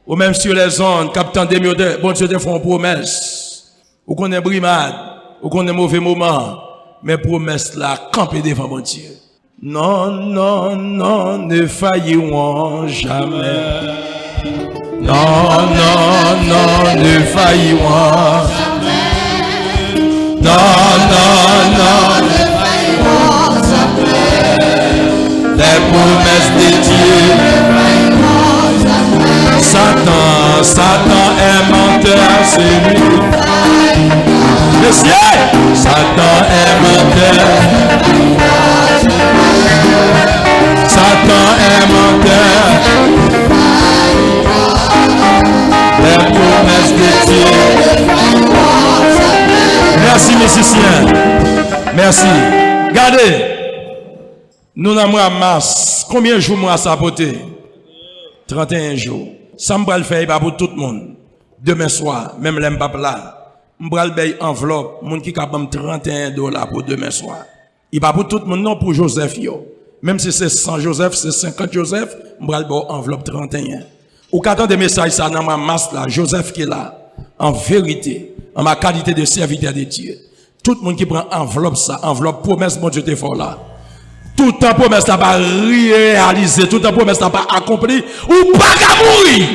Ou même sur les ondes, captant des mieux, bon Dieu te font promesse. Ou qu'on est brimade, ou qu'on est mauvais moment. Mais promesse là, camper devant mon Dieu. Non, non, non, ne faillirons jamais. Non, non, non, ne faillirons jamais. Non, non, non, ne faillirons jamais. Les promesses de Dieu. Satan est menteur, c'est lui. Monsieur, Satan est menteur. Satan est menteur. Les promesses de Dieu. Merci, musicien. Merci. Regardez. Nous avons un masse. Combien de jours moi ça porté? 31 jours. Ça me va le faire pas pour tout le monde. Demain soir, même les papa là, je vais le payer enveloppe, monde qui capable $31 pour demain soir. Il pas pour tout le monde non pour Joseph yo. Même si c'est 100 Joseph, c'est 50 Joseph, je vais le payer enveloppe 31. Ou qu'attend des messages ça dans ma masse là, Joseph qui est là, en vérité, en ma qualité de serviteur de Dieu. Tout le monde qui prend enveloppe ça, enveloppe promesse mon Dieu t'es fort là. Tout le temps promesse n'a pas réalisé, tout le temps promesse n'a pas accompli, ou pas qu'à mourir.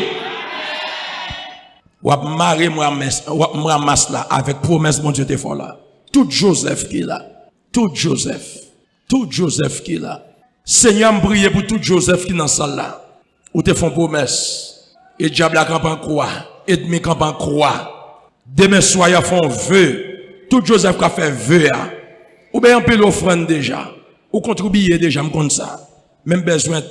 Ou à marrer moi masse là, avec promesse mon Dieu t'es fort là. Tout Joseph qui est là. Tout Joseph qui est là. Seigneur me prie pour tout Joseph qui est dans la salle là. Ou te font promesse. Et diable a campagne croix. Et demi campagne croix. Demain soir, ils font vœu. Tout Joseph qui a fait vœu. Ou bien un peu l'offrande déjà. Ou contribuer déjà, me compte ça. Même besoin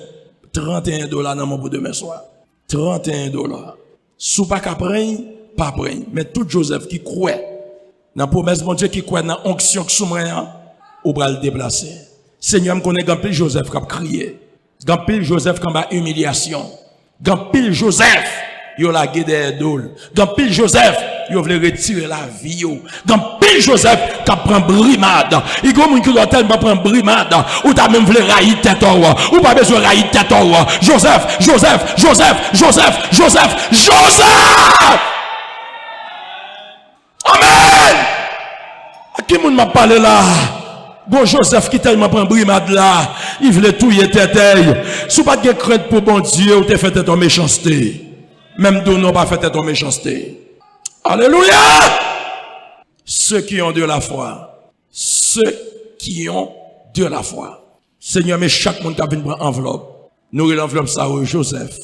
$31 dans mon bout demain soir. $31. Sous pas qu'à prendre, pas prendre. Mais tout Joseph qui croit dans la promesse de Dieu, qui croit dans l'onction qui soumrien, ou va le déplacer. Seigneur, me connaît Gampil Joseph qui a crié. Gampil Joseph qui a humiliation. Gampil Joseph, il a la guerre des dôles. Gampil Joseph, il voulait retirer la vie. Gampil Joseph qui prend brimade. Il y a des gens qui tellement prendre brimade. Ou t'as même voulu raïr tête ou pas besoin de raïr tête. Joseph. Amen. À qui moun m'a parlé là? Bon Joseph qui tellement prend brimade là, il voulait touiller tête. Si pas de crainte pour bon Dieu, ou te fait tête en méchanceté. Même d'où non pas fait tête en méchanceté. Alléluia! Ceux qui ont de la foi. Ceux qui ont de la foi. Seigneur, mais chaque monde qui a venu prendre enveloppe. Nous l'enveloppe ça au Joseph.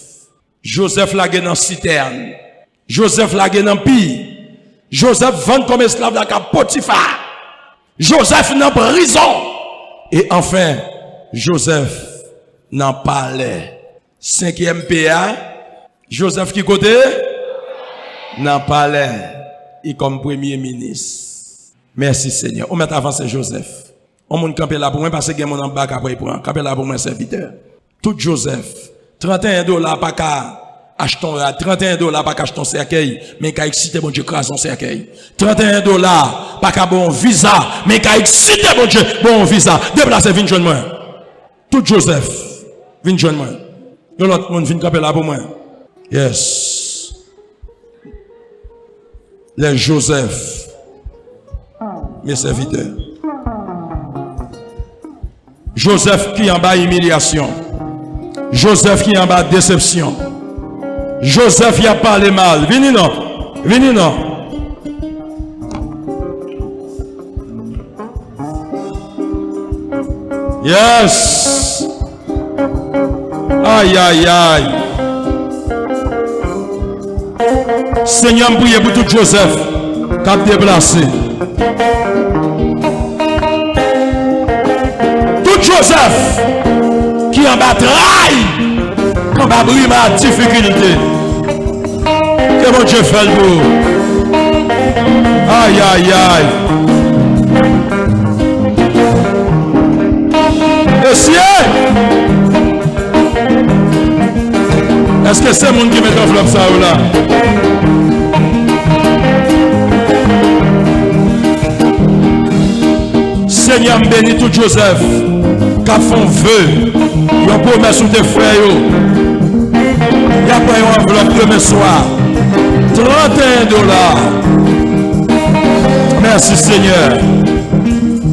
Joseph l'a gagné dans citerne. Joseph l'a gagné dans pire. Joseph vend comme esclave la Potiphar. Joseph dans prison. Et enfin, Joseph n'en parlait. 5e PA. Joseph qui côté? N'en parlait. Et comme premier ministre. Merci Seigneur. On met avancer Joseph. On m'a campé là pour moi parce que mon embarque après pour camper là pour moi serviteur. Tout Joseph. $31 pas qu'à achetons $31 pas qu'acheter un cercueil, mais qu'à exciter bon Dieu crase un cercueil. $31 pas qu'à bon visa, mais qu'à exciter bon Dieu bon visa. Déplacer vinn joindre moi. Tout Joseph vinn joindre moi. Yo l'autre monde vinn camper là pour moi. Yes. Les Joseph, mes serviteurs. Joseph qui en bas humiliation. Joseph qui en bas déception. Joseph qui a parlé mal. Venez non. Venez non. Yes. Aïe aïe aïe. Seigneur, me prie pour tout Joseph qui a déplacé. Tout Joseph qui en bas trahi, en bas brille ma difficulté. Que mon Dieu fait le beau. Aïe aïe aïe. Monsieur, est-ce que c'est le monde qui met un flop ça ou là? Seigneur, bénis tout Joseph qui a fait un vœu. Il a promesse sur tes frères. Il a pris une enveloppe demain soir. $31. Merci Seigneur.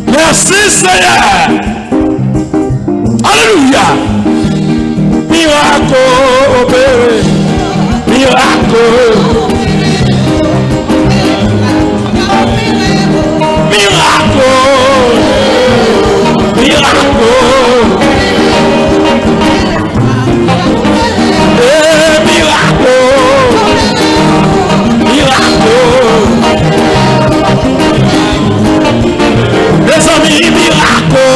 Merci Seigneur. Alléluia. Miracle opéré. Miracle. Miracle. Miracle. Les amis, miracle.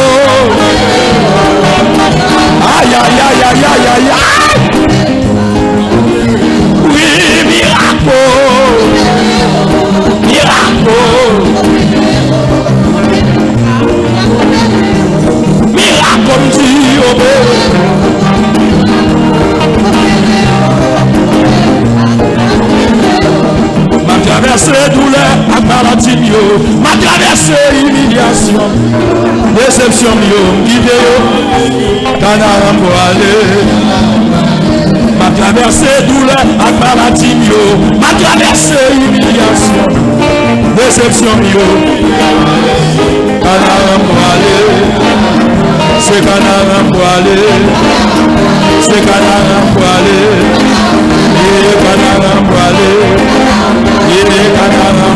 Aïe, aïe, aïe, aïe, aïe, aïe, aïe. Oui, miracle. Miracle. Miracle comme Dieu. Ma traversée douleur, à maladie, ma traversée humiliation, déception, guidée, canard pour aller. Ma traversée douleur, à maladie, ma traversée humiliation, déception, canard pour aller. C'est canard pour aller. C'est canard pour aller. Et canard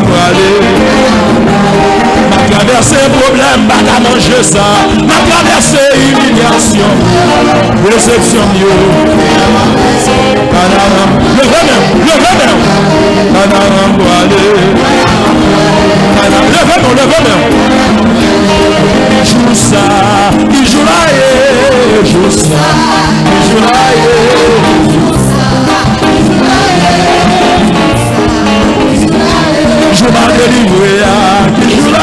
pour aller. Ma traversée problème, pas qu'à manger ça. Ma traversée humiliation, déception, le venin, canard pour aller. Le venin. Joue ça, il joue là, joue ça, il joue là, je m'en délivrer, il joue là,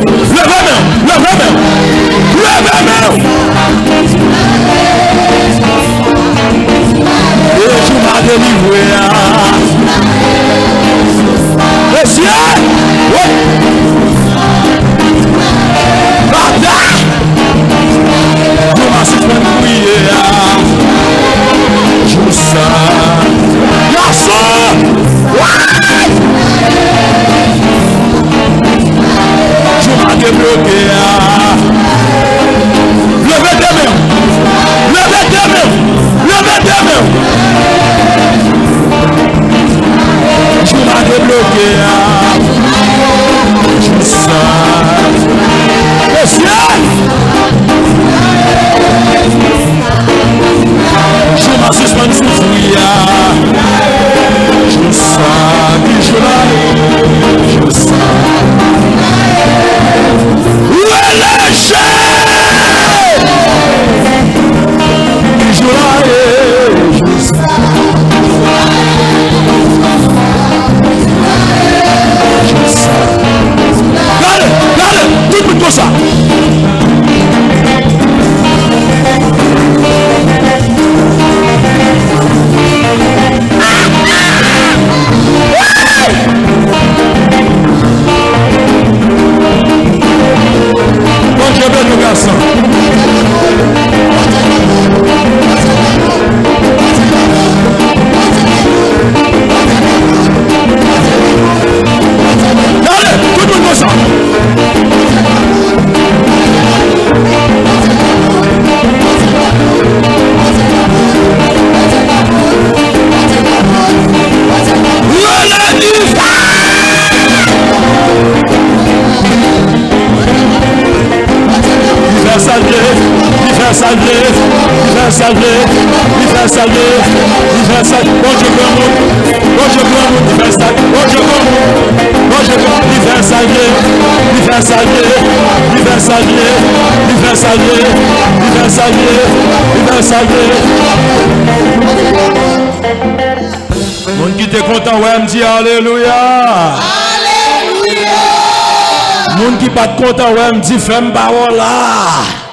le venin, et je m'en délivrer, le ciel, débloqué. saluer, il fait saluer, il fait saluer. Bon Dieu grand monde, bon Dieu grand monde, il fait saluer, bon Dieu grand monde, bon Dieu grand monde, il fait saluer, il fait saluer, il fait saluer, il fait saluer, il fait saluer, il fait saluer. Mon qui t'est content, ouais, me dit alléluia. Alléluia. Mon qui pas content, ouais, me dit femme parole là.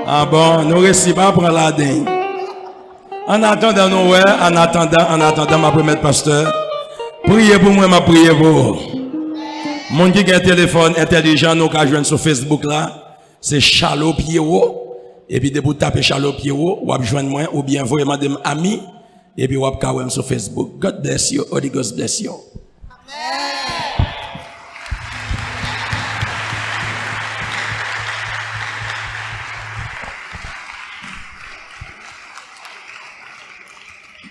Ah bon, nous récits pas prendre la dingue. En attendant, nous, ouais, en attendant, ma première pasteur, priez pour moi, ma priez pour vous. Mon qui a un téléphone intelligent, nous qui joindre sur Facebook là, c'est Chalo Pierrot. Et puis, de vous taper Chalo Pierrot, ou joindre moi, ou bien vous madame ami, et puis vous pouvez sur Facebook. God bless you, Holy Ghost bless you. Amen.